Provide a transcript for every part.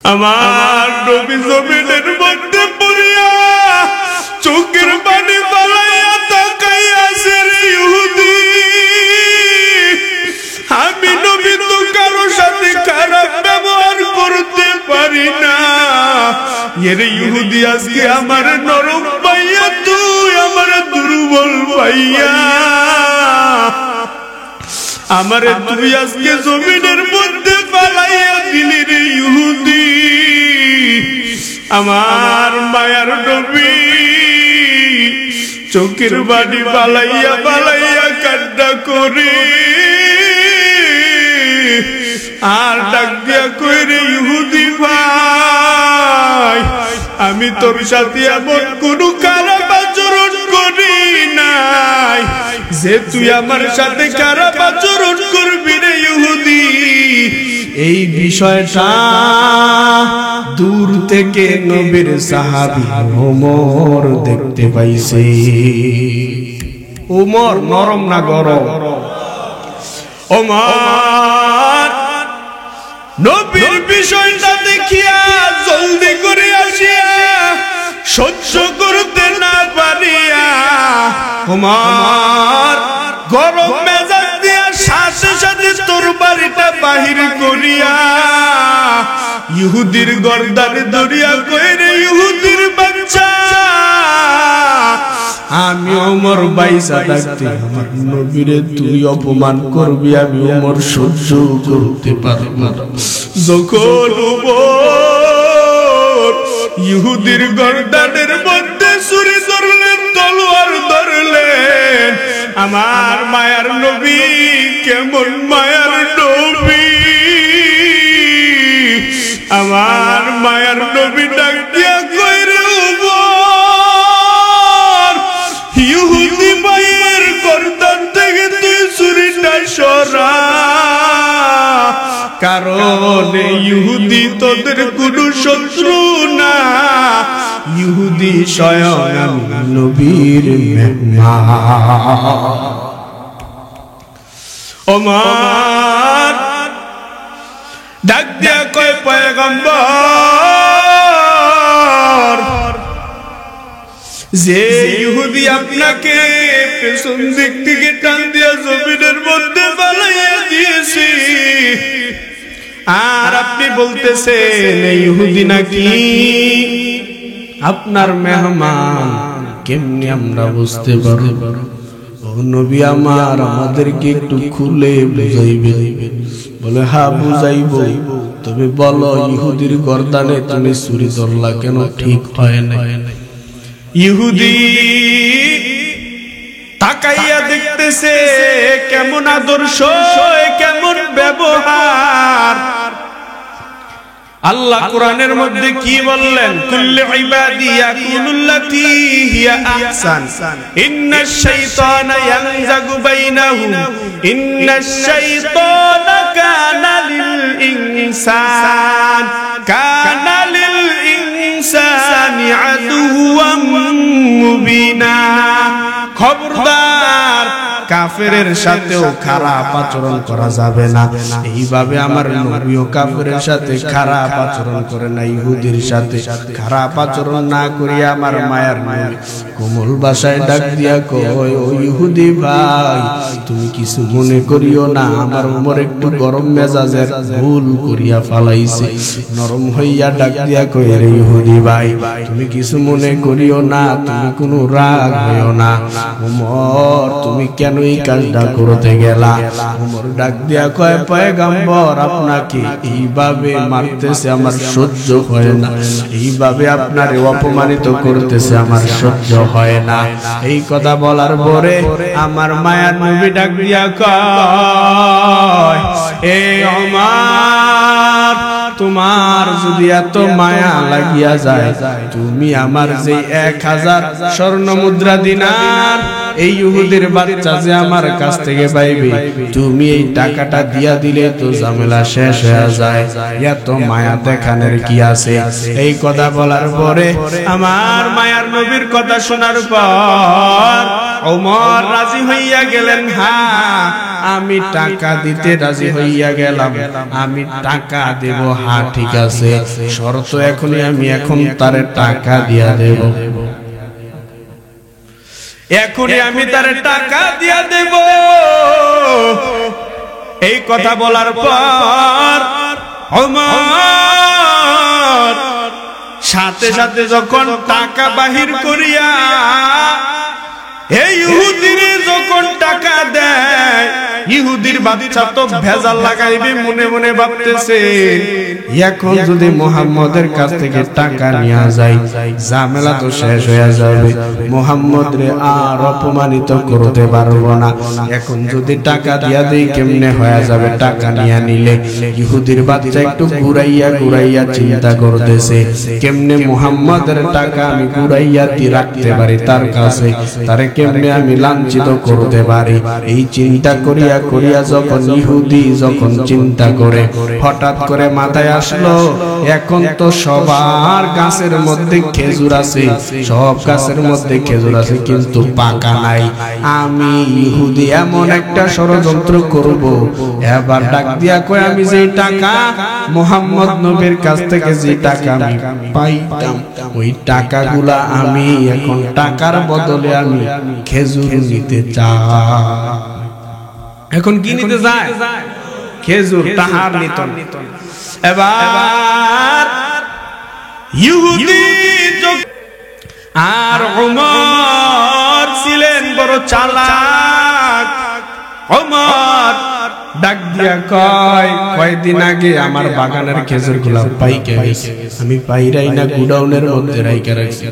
আমার নবী জমিনের মধ্যে পড়িয়া চোখের পানি বালাইয়া তাকাইয়া আছে রে ইহুদি। আমি নবী তো কারো সাথে খারাপ ব্যবহার করতে পারি না। এর ইহুদি আজকে আমার নরম পাইয়া, তুই আমার দুর্বল পাইয়া, আমারে তুই আজকে জমিনের মধ্যে পালাইয়া দিলি রে ইহুদি। আমার মায়ার নবী চোখের বাড়ি বালাইয়া বালাইয়া কান্না করে আর ডাক দিয়া কই রে ইহুদি ভাই, আমি তোর সাথে এমন কোন খারাপ আচরণ করি নাই যে তুই আমার সাথে খারাপ আচরণ করবি রে ইহুদি। এই বিষয়টা দূর থেকে নবীর সাহাবী ওমর দেখতে পাইছে। ওমর নরম না গরম? ওমর নবীর বিষয়টা দেখিয়া জলদি করে আসিয়া সহ্য করতে না পারিয়া ওমর গরম মেজাজ দিয়া সাথে সাথে তরবারিটা বাহির করিয়া ইহুদির গর্দানে ধরিয়া কই রে ইহুদির বাচ্চা, আমি ওমর বাইসা থাকতে আমার নবীরে তুই অপমান করবি, আমি ওমর সহ্য করতে পারব না। যখন ওমর ইহুদির গর্দানের মধ্যে ছুরি ধরলেন, তলোয়ার ধরলেন, আমার মায়ার নবী কেমন মায়ার নবী, আমার মায়ার নবী ডাক দিয়া কই রে ওমর, ইহুদি ভাইয়ের গর্দান থেকে তুই ছুরিটা সরা, কারণ ইহুদি তোদের কোনো শত্রু না, ইহুদি স্বয়ং নবীর মেহমান। ওমর ডাক দিয়া কয় পয়গম্বর, যে ইহুদি আপনাকে পেছন দিক থেকে টান দিয়া জমিনের মধ্যে ফালাইয়া দিয়েছি, আর আপনি বলতেছেন ইহুদি নাকি আপনার মেহমান, কেমনি আমরা বুঝতে পারব? ও নবী আমার, আমাদেরকে একটু খুলে বুঝাইবে? বলে হ্যাঁ বুঝাইব, তবে বলো ইহুদির গর্দানে তুমি ছুরি ধরলা কেন? ঠিক হয় না। ইহুদি তাকাইয়া দেখতেছে কেমন আদর্শ, কেমন ব্যবহার। আল্লাহ কোরআনের মধ্যে কি বললেন? কুল্লু ইবাদি ইয়াকুলুল্লাতী হিয়া আহসান ইন্নাশ শাইতানা ইয়ানজাগু বাইনাহুম ইন্নাশ শাইতানা কানা লিল ইনসানি আদুওয়াম মুবিনা। খবরদার, কাফেরের সাথেও খারাপ আচরণ করা যাবে না। এইভাবে আমার নবীও কাফেরের সাথে খারাপ আচরণ করে না, ইহুদির সাথে খারাপ আচরণ না করিয়া আমার মায়ার নবী কোমল ভাষায় ডাক দিয়া কয়, ও ইহুদি ভাই, তুমি কিছু মনে করিও না, আমার ওমর একটু গরম মেজাজের ভুল করিয়া ফালাইছে। নরম হইয়া ডাক দিয়া কয়, রে ইহুদি ভাই, তুমি কিছু মনে করিও না, তুমি কোনো রাগ হইও না। ওমর তুমি কেন এই কাজটা করতে গেলা? ওমর ডাক দিয়া কয়, পয়গম্বর, আপনাকে এইভাবে মারতেছে আমার সহ্য হয় না, এইভাবে আপনারে অপমানিত করতেছে আমার সহ্য হয় না। এই কথা বলার পরে আমার মায়ার নবী ডাক দিয়া কয়, এ ওমর, তোমার যদি এত মায়া লাগিয়া যায়, তুমি আমার যে 1000 স্বর্ণ মুদ্রা দিনার এই ইহুদির বাচ্চা যে আমার কাছ থেকে পাইবে, তুমি এই টাকাটা দিয়া দিলে তো ঝামেলা শেষ হয়ে যায়, এত মায়া দেখানোর কি আছে? এই কথা বলার পরে আমার মায়ার নবীর কথা শোনার পর ওমর রাজি হইয়া গেলেন। হ্যাঁ, আমি টাকা দিতে রাজি হইয়া গেলাম, আমি টাকা দেব। হ্যাঁ ঠিক আছে, শর্ত এখনই আমি এখন তারে টাকা দিয়া দেব, এখনই আমি তারে টাকা দিয়া দেব। এই কথা বলার পর ওমর সাথে সাথে যখন টাকা বাহির করিয়া এই ইহুদিরে যখন টাকা দেয়, ইহুদির বাচ্চা তো ভেজাল লাগাইবে, মনে মনে ভাবতেছে এখন যদি মুহাম্মদের কাছ থেকে টাকা নিয়ে যায় ঝামেলা তো শেষ হয়ে যাবে, মুহাম্মদ রে আর অপমানিত করতে পারবো না। এখন যদি টাকা দিয়া দেই কেমনে হয়ে যাবে, টাকা নিয়ে নিলে। ইহুদির বাচ্চা একটু ঘুরাইয়া ঘুরাইয়া চিন্তা করতেছে কেমনে মুহাম্মদের টাকা আমি ঘুরাইয়া রাখতে পারি তার কাছে, তারে কেমনে আমি লাঞ্ছিত করতে পারি। এই চিন্তা করিয়া করিয়া যখন ইহুদি যখন চিন্তা করে, হঠাৎ করে মাথায় আসলো এখন তো সবার গাছের মধ্যে খেজুর আছে, সব গাছের মধ্যে খেজুর আছে কিন্তু পাকা নাই। আমি ইহুদি এমন একটা ষড়যন্ত্র করব, এবার ডাক দিয়া কয় আমি যে টাকা মুহাম্মদ নবীর কাছ থেকে যে টাকা আমি পাইতাম ওই টাকাগুলা আমি এখন টাকার বদলে আমি খেজুর নিতে চাই। এখন কি নিতে যায়? খেজুর, তাহার নিত। এবার ইহুদি আর ওমর ছিলেন বড় চালাক। ওমর ডাক দিয়া কয় কয়দিন আগে আমার বাগানের খেজুর গুলা পাইকে গেছে, আমি পাইরাই না গুডাউনের মধ্যে রাইখা রাখছি।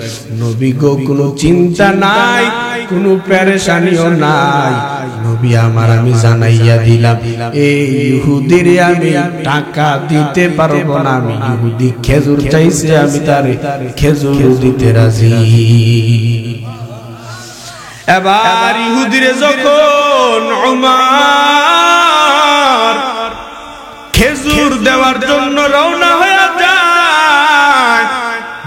নবী গো কোনো চিন্তা নাই, কোনো পেরেশানিও নাই, নবী আমার আমি জানাইয়া দিলাম এই ইহুদিরে আমি টাকা দিতে পারবো না। আমি ইহুদি খেজুর চাইছে, আমি তারে খেজুর দিতে রাজি। এবার ইহুদিরে যখন ওমর খেজুর দেওয়ার জন্য রওনা হয়ে যায়,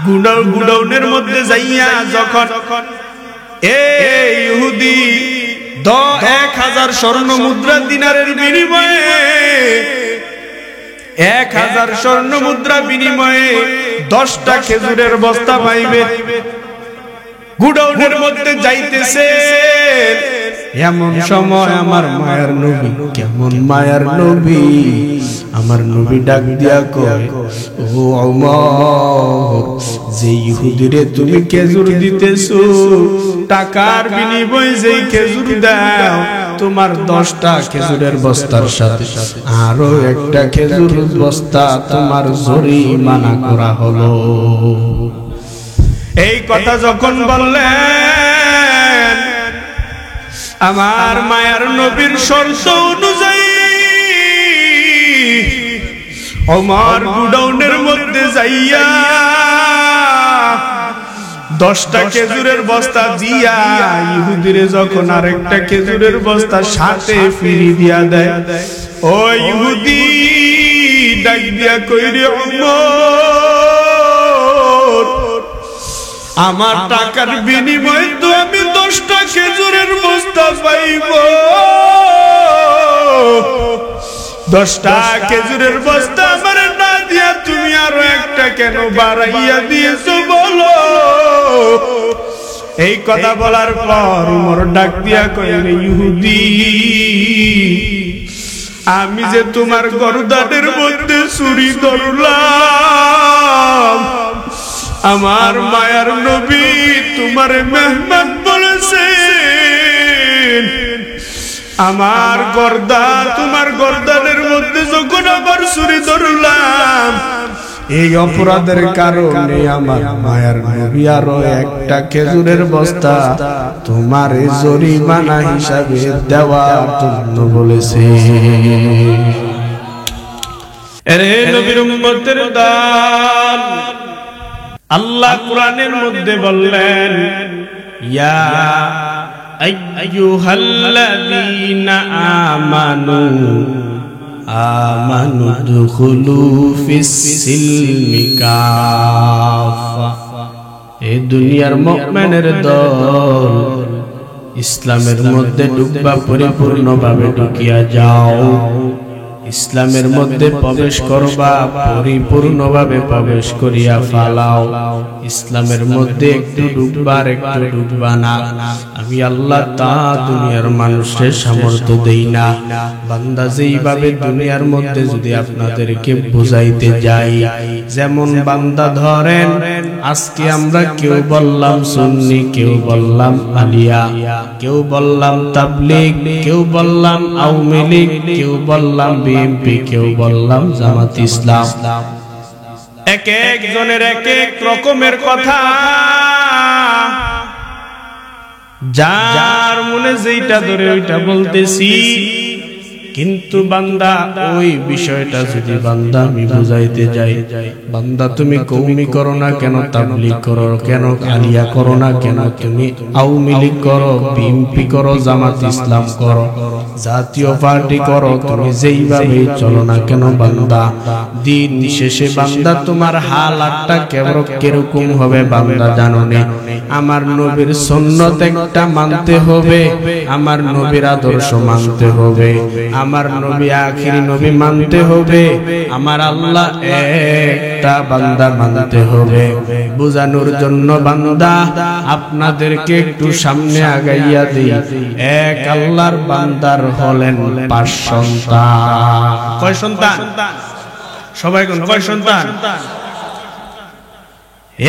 গুডাউনের মধ্যে যাইয়া যখন এই ইহুদি 1000 স্বর্ণ মুদ্রা দিনারের বিনিময়ে 1000 স্বর্ণ মুদ্রা বিনিময়ে 10টা খেজুরের বস্তা পাইবে, গুডাউনের মধ্যে যাইতেছে। এমন সময় আমার মায়ার নবী, কেমন মায়ার নবী, আমার নবী ডাক দিয়া কয় ও ওমর, যে ইহুদিরে তুমি খেজুর দিতেছো টাকার বিনিময়ে যেই খেজুর দাও, তোমার 10টা খেজুরের বস্তার সাথে আরো একটা খেজুর বস্তা তোমার জরিমানা করা হলো। এই কথা যখন বললেন, আমার মায়ার নবীর শর্ত অনুযায়ী ওমর গুডাউনের মধ্যে যাইয়া 10টা খেজুরের বস্তা দিয়া ইহুদিরে যখন আরেকটা খেজুরের বস্তা সাথে ফিরি দিয়া দেয়, ও ইহুদি ডাক দিয়া কইরে ওমর, আমার টাকার বিনিময়ে তো আমি 10টা খেজুরের বস্তা পাইব, 10টা খেজুরের বস্তা আমার না দিয়া তুমি আরো একটা কেন বাড়াইয়া দিয়েছো বলো। এই কথা বলার পর ওমর ডাক দিয়া কইলে ইহুদি, আমি যে তোমার গর্দানের মধ্যে ছুরি ধরলাম, আমার মায়ার নবী তোমারে মেহমান বলেছেন, আমার গর্দা তোমার গর্দানের মধ্যে যখন আবার ছুরি ধরলাম, এই অপরাধের কারণে আমার মায়ার নবী আরো একটা খেজুরের বস্তা তোমার জরিমানা হিসাবে দেওয়ার জন্য বলেছে। আরে নবীর উম্মতের দল, আল্লাহ কোরআনের মধ্যে বললেন ইয়া আইয়ুহাল্লাযীনা আমানু দুখুলু ফিস-সিলমি কাফা। এই দুনিয়ার মুমিনের দল, ইসলামের মধ্যে ঢুকবা, পরিপূর্ণভাবে ঢুকিয়া যাও। ইসলামের মধ্যে প্রবেশ করবা, পরিপূর্ণভাবে প্রবেশ করিয়া ফালাও। ইসলামের মধ্যে একটু ঢুকবার, একটু ঢুকবা না। আমি আল্লাহ তা দুনিয়ার মানুষের সামর্থ্য দেই না। বান্দা যেইভাবে দুনিয়ার মধ্যে যদি আপনাদেরকে বুঝাইতে যাই, যেমন বান্দা ধরেন, আজকে আমরা কেউ বললাম সুন্নি, কেউ বললাম আলিয়া, কেউ বললাম তাবলীগ, কেউ বললাম আওয়ামী লীগ, কেউ বললাম বিএনপি, কেউ বললাম জামাত ইসলাম। এক একজনের এক এক রকমের কথা, যার মনে যেটা ধরে ওইটা বলতেছি। কিন্তু বান্দা ওই বিষয়টা যদি বান্দা আমি বুঝাইতে যাই, বান্দা তুমি কওমি করো না কেন, তাবলীগ করো কেন, আলিয়া করো না কেন, তুমি আওয়ামী লীগ করো, বিএনপি করো, জামাত ইসলাম করো, জাতীয় পার্টি করো, তুমি যেইভাবে চলো না কেন বান্দা, দিন শেষে বান্দা তোমার হালাতটা কিরকম হবে বান্দা জানো না। আমার নবীর সুন্নাত একটা মানতে হবে, আমার নবীর আদর্শ মানতে হবে, আমার নবী আখিরি নবী মানতে হবে, আমার আল্লাহ একটা বান্দা মানতে হবে। বুঝানোর জন্য বান্দা আপনাদেরকে একটু সামনে আগাইয়া দেই। এক আল্লাহর বান্দার হলেন 5 সন্তান। কয় সন্তান? সবাই কোন কয় সন্তান?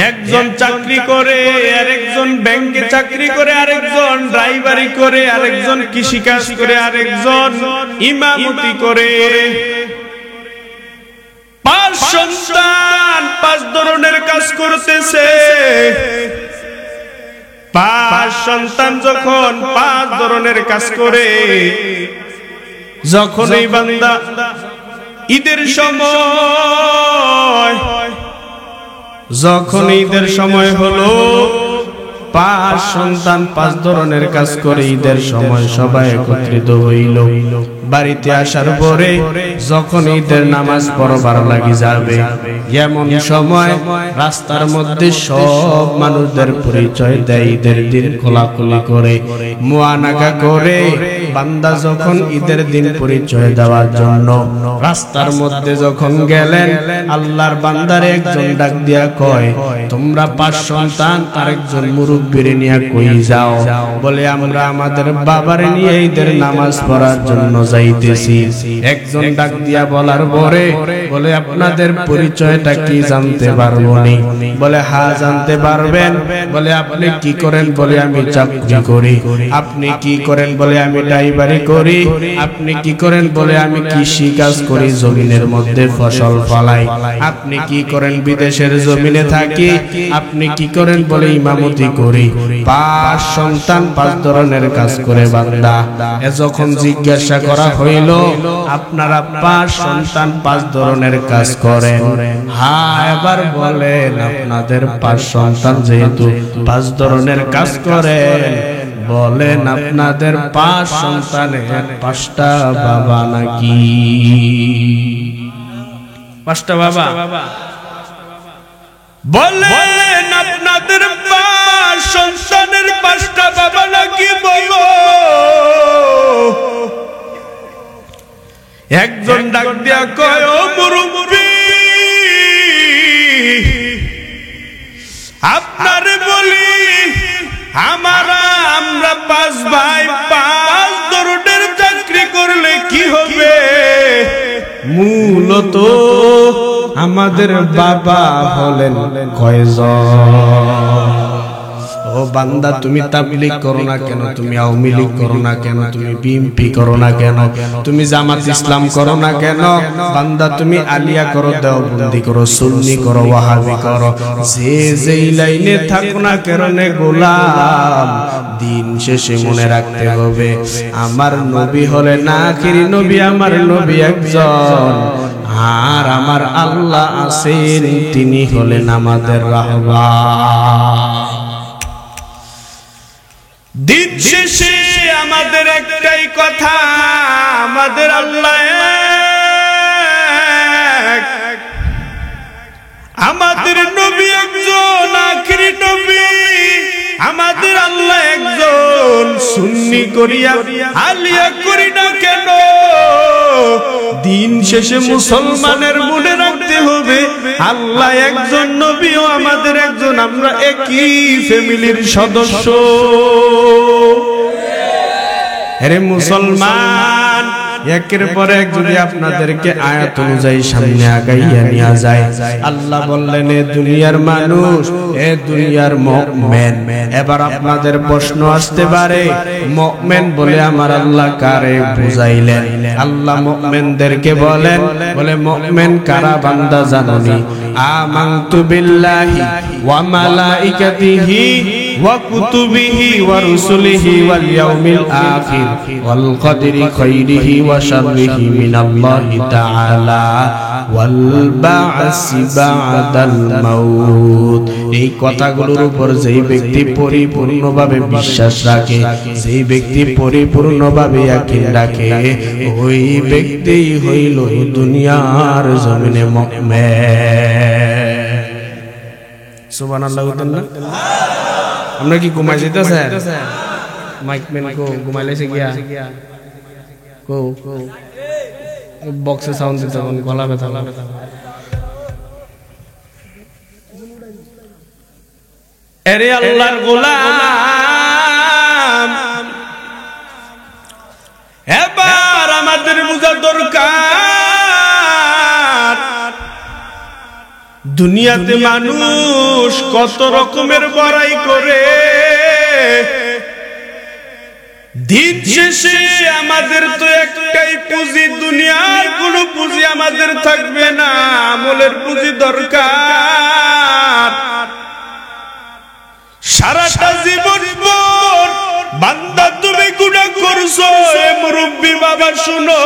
একজন চাকরি করে, আরেকজন ব্যাংকে চাকরি করে, আরেকজন ড্রাইভারি করে, আরেকজন কৃষিকাজ করে, আরেকজন ইমামতি করে। 5 সন্তান 5 ধরনের কাজ করতেছে। 5 সন্তান যখন 5 ধরনের কাজ করে, যখন এই বান্দা ঈদের সময়, যখন ঈদের সময় হলো, 5 সন্তান 5 ধরনের কাজ করে ঈদের সময় সবাই একত্রিত হইল। বাড়িতে আসার পরে যখন ঈদের নামাজ পড়বার লাগি যাবে, এমন সময় রাস্তার মধ্যে সব মানুষদের পরিচয় দেয়, ঈদের দিন কোলাকুলি করে, মুআনাকা করে। বান্দা যখন ঈদের দিন পরিচয় দেওয়ার জন্য রাস্তার মধ্যে যখন গেলেন, আল্লাহর বান্দারে একজন ডাক দিয়া কয়, তোমরা 5 সন্তান আরেকজন মুরব্বিরে নিয়ে কই যাও? বলে আমরা আমাদের বাবারে নিয়ে ঈদের নামাজ পড়ার জন্য যাইতেছি। একজন ডাক দিয়া বলার পরে বলে, আপনাদের পরিচয়টা কি জানতে পারবো নি? বলে হ্যাঁ জানতে পারবেন। বলে আপনি কি করেন? বলে আমি চাকরি করি। আপনি কি করেন? বলে আমি ড্রাইভারি করি। আপনি কি করেন? বলে আমি কৃষি কাজ করি, জমিনের মধ্যে ফসল ফলাই। আপনি কি করেন? বিদেশের জমিনে থাকি। আপনি কি করেন? বলে ইমামতি করি। 5 সন্তান 5 ধরনের কাজ করে বান্দা। যখন জিজ্ঞাসা করা হইল, আপনারা 5 সন্তান 5 ধরনের কাজ করেন? হ্যাঁ। এবার বলেন, আপনাদের 5 সন্তান যেহেতু 5 ধরনের কাজ করেন, বলেন আপনাদের 5 সন্তানের 5টা বাবা নাকি? 5টা বাবা? বলেন আপনাদের 5 সন্তানের 5টা বাবা নাকি? বলো। একজন ডাক দিয়া কয়, ও মুরব্বি, আপনারে বলি, আমরা 5 ভাই 5 ধরনের চাকরি করলে কি হবে? মূলত আমাদের বাবা হলেন কয়জন? ও বান্দা, তুমি তাবলীগ করো না কেন? তুমি আওয়ামী লীগ করো না কেন? তুমি বিএনপি করো না কেন? তুমি জামাত ইসলাম করো না কেন? বান্দা, তুমি আলিয়া করো, দেওবন্দি করো, সুন্নি করো, ওয়াহাবি করো, যে যেই লাইনে থাকো না কেন গোলাম, দিন শেষে মনে রাখতে হবে আমার নবী হলেন আখিরি নবী, আমার নবী একজন, আর আমার আল্লাহ আছেন, তিনি হলেন আমাদের রাহমান। দিন শেষে আমাদের একটাই কথা, আমাদের আল্লাহ এক, আমাদের নবী একজন আখিরি নবী, আমাদের আল্লাহ একজন। সুন্নি করিয়া আলিয়া করি না কেন, দিন শেষে মুসলমানের মনে রাখতে হবে আল্লাহ একজন, নবীও আমাদের একজন, আমরা একই ফ্যামিলির সদস্য। আরে মুসলমান, একের পর এক যদি আপনাদেরকে আয়াত অনুযায়ী সামনে আগাইয়া নিয়ে যায়, আল্লাহ বললেন এ দুনিয়ার মানুষ, এ দুনিয়ার মুমিন। এবার আপনাদের প্রশ্ন আসতে পারে, মুমিন বলে আমার আল্লাহ কারে বুঝাইলেন? আল্লাহ মুমিনদেরকে বলেন, বলে মুমিন কারা বান্দা জানোনি? আমানতু বিল্লাহি ওয়া মালাইকাতিহি ওয়া কুতুবিহি ওয়া রুসুলিহি ওয়াল ইয়াউমিল আখির ওয়াল কদরি খাইরিহি ওয়া শাররিহি মিনাল্লাহি তাআলা ওয়াল বা'সি বা'দাল মাউত। এই কথাগুলোর উপর যেই ব্যক্তি পরিপূর্ণভাবে বিশ্বাস রাখে, যেই ব্যক্তি পরিপূর্ণভাবে ইয়াকিন রাখে, ওই ব্যক্তি হইল দুনিয়ার জমিনে মুমিন। সুবহানাল্লাহ। আমরা কি ঘুমাই যেতেছে? মাইক ম্যান কো ঘুমাইলেছে গিয়া কো বক্সে সাউন্ড দিতে গলা ব্যথা। এরে আল্লাহর গোলাম, এবার আমাদের বুঝা দরকার দুনিয়াতে মানুষ কত রকমের বড়াই করে, দিন শেষে আমাদের তো একটাই পুঁজি, দুনিয়ার কোনো পুঁজি আমাদের থাকবে না, আমলের পুঁজি দরকার। সারাটা জীবন পর বান্দা তুমি গুনাহ করছো, এ মুরব্বি বাবা শুনো,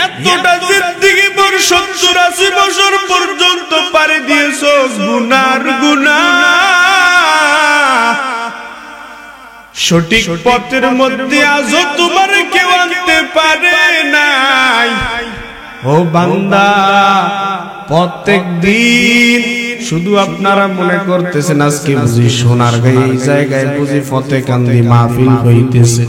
এতটা জিন্দেগি পর 70-80 বছর পর্যন্ত পাড়ি দিয়েছো গুনার গুনাহ, সঠিক পথের মধ্যে আজও তোমার কেউ আনতে পারে নাই। ও বান্দা, প্রত্যেক দিন শুধু আপনারা মনে করতেছেন আজকে বুঝি সোনার গায়ে এই জায়গায় বুঝি ফতে কান্দি মাহফিল হইতেছে,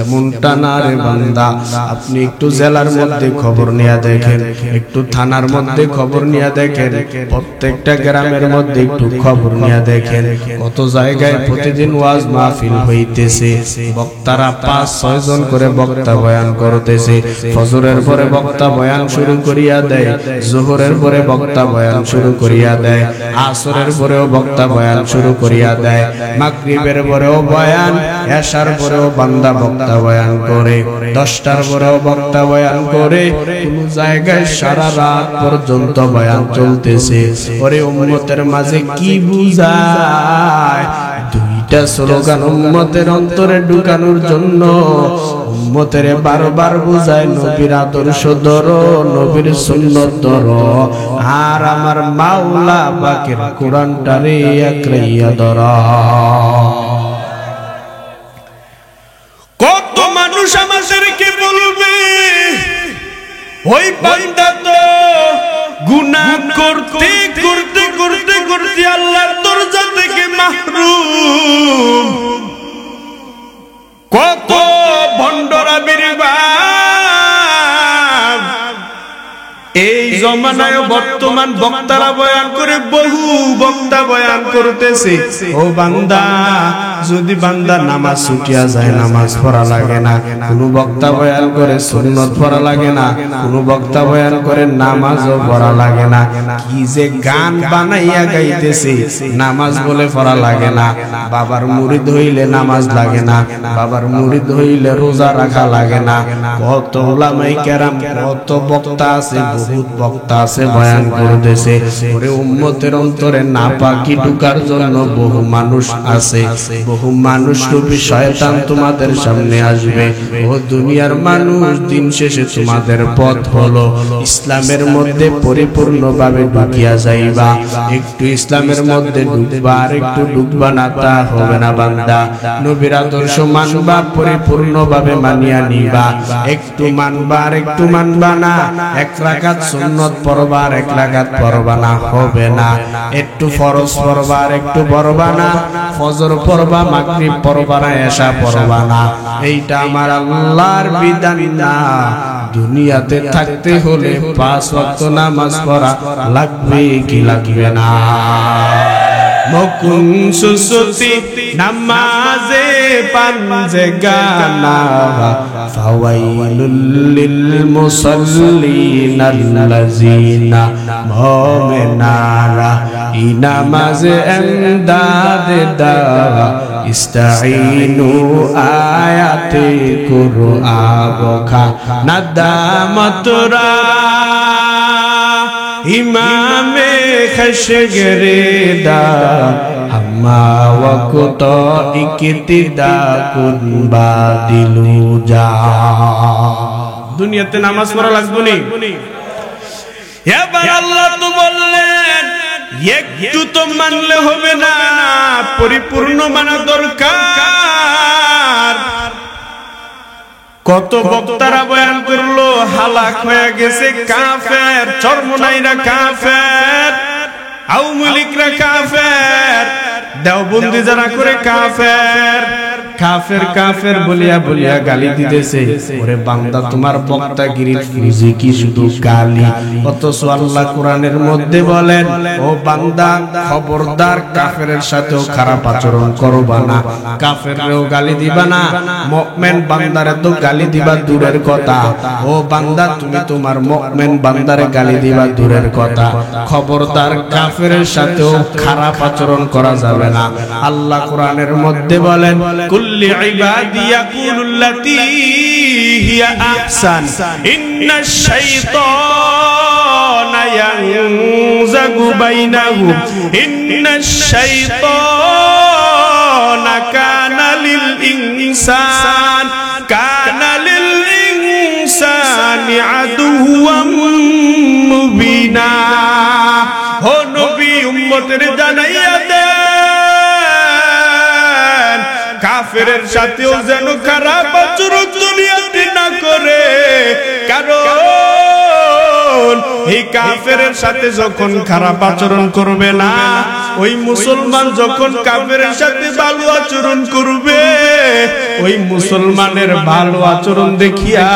এমনটা না রে বান্দা। আপনি একটু জেলার মধ্যে খবর নিয়ে দেখেন, একটু থানার মধ্যে খবর নিয়ে দেখেন, প্রত্যেকটা গ্রামের মধ্যে একটু খবর নিয়ে দেখেন, কত জায়গায় প্রতিদিন ওয়াজ মাহফিল হইতেছে। বক্তারা 5-6 জন করে বক্তা বয়ান করতেছে। ফজরের পরে বক্তা বয়ান শুরু করিয়া দেয়, যোহরের পরে বক্তা বয়ান শুরু করিয়া দেয়, আসরের পরেও বক্তা বয়ান শুরু করিয়া দেয়, মাগরিবের পরেও বয়ান, এশার পরেও বান্দা বক্তা বয়ান করে, 10টার পরেও বক্তা বয়ান করে, কোন জায়গায় সারা রাত পর্যন্ত বয়ান চলতেছে। ওরে উম্মতের মাঝে কি বুঝায়? দুইটা স্লোগান উম্মতের অন্তরে ঢুকানোর জন্য উম্মতের বারবার বুঝায়, নবীর আদর্শ ধরো, নবীর সুন্নাত ধরো, আর আমার মাওলা পাকের কোরআনটারে আঁকড়াইয়া ধরো। কত মানুষ আমাদেরকে বলবে ওই বান্দা তো গুনাহ করতে করতে করতে করতে আল্লাহর দরজা থেকে মাহরুম। কত ভণ্ডরা বিরিবাগ এই জমানায় বর্তমান বক্তারা বয়ান করে, বহু বক্তা বয়ান করতেছে। ও বান্দা, যদি বান্দা নামাজ ছুটিয়া যায়, নামাজ পড়া লাগে না। কোন বক্তা বয়ান করে সুন্নত পড়া লাগে না, কোন বক্তা বয়ান করে নামাজও পড়া লাগে না। কি যে গান বানাইয়া গাইতেছে, নামাজ বলে পড়া লাগে না। বাবার মুরিদ হইলে নামাজ লাগে না, বাবার মুরিদ হইলে রোজা রাখা লাগে না। কত উলামায়ে কেরাম, কত বক্তা আছে, বহুত বক্তা আছে বয়ান করতেছে। ওরে উম্মতের অন্তরে নাপাকি ঢুকার জন্য বহু মানুষ আছে, বহু মানুষ রূপী শয়তান তোমাদের সামনে আসবে। ও দুনিয়ার মানুষ, দিন শেষে তোমাদের পথ হলো ইসলামের মধ্যে পরিপূর্ণভাবে ঢুকিয়া যাইবা। একটু ইসলামের মধ্যে ঢুকবা আর একটু ঢুকবা না, তা হবে না বান্দা। নবীর আদর্শ মানবা, পরিপূর্ণভাবে মানিয়া নিবা। একটু মানবা আর একটু মানবা না, এক রাকাত সুন্নত পড়বা আর এক রাকাত পড়বা না, হবে না। একটু ফরজ পড়বা আর একটু পড়বা না, ফজর পড়বা মাগরিব পড়বা না, এশা পড়বা না। এইটা আমার আল্লাহর বিধান না। দুনিয়াতে থাকতে হলে 5 ওয়াক্ত নামাজ পড়া লাগবে কি লাগবে না? মকুন সুসুতি নামাজে পাঞ্জে গানা, ফাওয়াইলুল লিল মুসাল্লিন আল্লাযিনা মুমিনারা ই নামাজে এমদাদে দাওয়া, ইস্তাইনু আয়াতে কুরআবখা নাদামতরা ইমামে খশগরেদা আম্মা ওয়াক্ত ইকতিদা কুন বাদিলু যা। দুনিয়াতে নামাজ পড়া লাগবে নি? এবার আল্লাহ তো বললেন একটু তো মানলে হবে না, পরিপূর্ণ মানা দরকার। কত বক্তারা বয়ান করলো, হালাক হয়ে গেছে কাফের, চরমনাইরা কাফের, আওয়ামী লীগরা কাফের, দেওবন্দি যারা করে কাফের। কাফের কাফের বলিয়া বলিয়া গালি দিতেছে। ওরে বান্দা, তোমার বক্তাগিরির ফুজি কি শুধু গালি? অথচ আল্লাহ কোরআনের মধ্যে বলেন, ও বান্দা খবরদার কাফেরের সাথেও খারাপ আচরণ করবা না, কাফেররেও গালি দিবা না, মুমিন বান্দারে তো গালি দিবা দূরের কথা। ও বান্দা, তুমি তোমার মুমিন বান্দারে গালি দিবা দূরের কথা, খবরদার কাফেরের সাথেও খারাপ আচরণ করা যাবে না। আল্লাহ কোরআনের মধ্যে বলেন, কুল্লি ইবাদি ইয়াকুলুল্লাতী হিয়া আহসান ইন্নাশ শাইতানা ইয়ানজাগু বাইনাহুম ইন্নাশ শাইতানা কানা লিল ইনসানি আদুওয়াম মুবিনা। ও নবী, উম্মতের জানাইয়া দেন, কাফেরের সাথেও যেন খারাপ আচরণ দুনিয়াতে না করে। কারণ এই কাফেরের সাথে যখন খারাপ আচরণ করবে না, ওই মুসলমান যখন কাফেরের সাথে ভালো আচরণ করবে, ওই মুসলমানের ভালো আচরণ দেখিয়া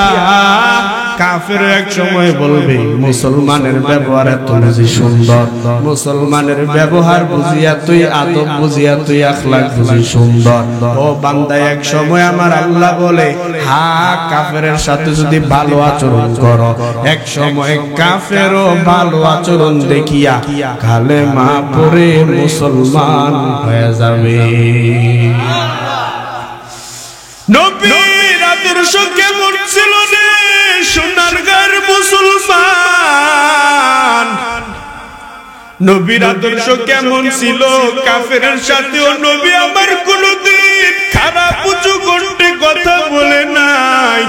কাফের এক সময় বলবে, মুসলমানের ব্যবহার এত বেশি সুন্দর, মুসলমানের ব্যবহার বুঝিয়া তুই, আদব বুঝিয়া তুই, আখলাক বুঝি সুন্দর। ও বান্দা, এক সময় আমার আল্লাহ বলে, হ্যাঁ কাফেরের সাথে যদি ভালো আচরণ করো, এক সময় কাফেরও ভালো আচরণ দেখিয়া কালেমা পড়ে মুসলমান হয়ে যাবে। নবীর আদর্শ কেমন ছিল রে সোনারগাঁর মুসলমান? নবীর আদর্শ কেমন ছিল? কাফেরের সাথেও নবী আমার কোনদিন খারাপ উঁচু কণ্ঠে কথা বলে নাই।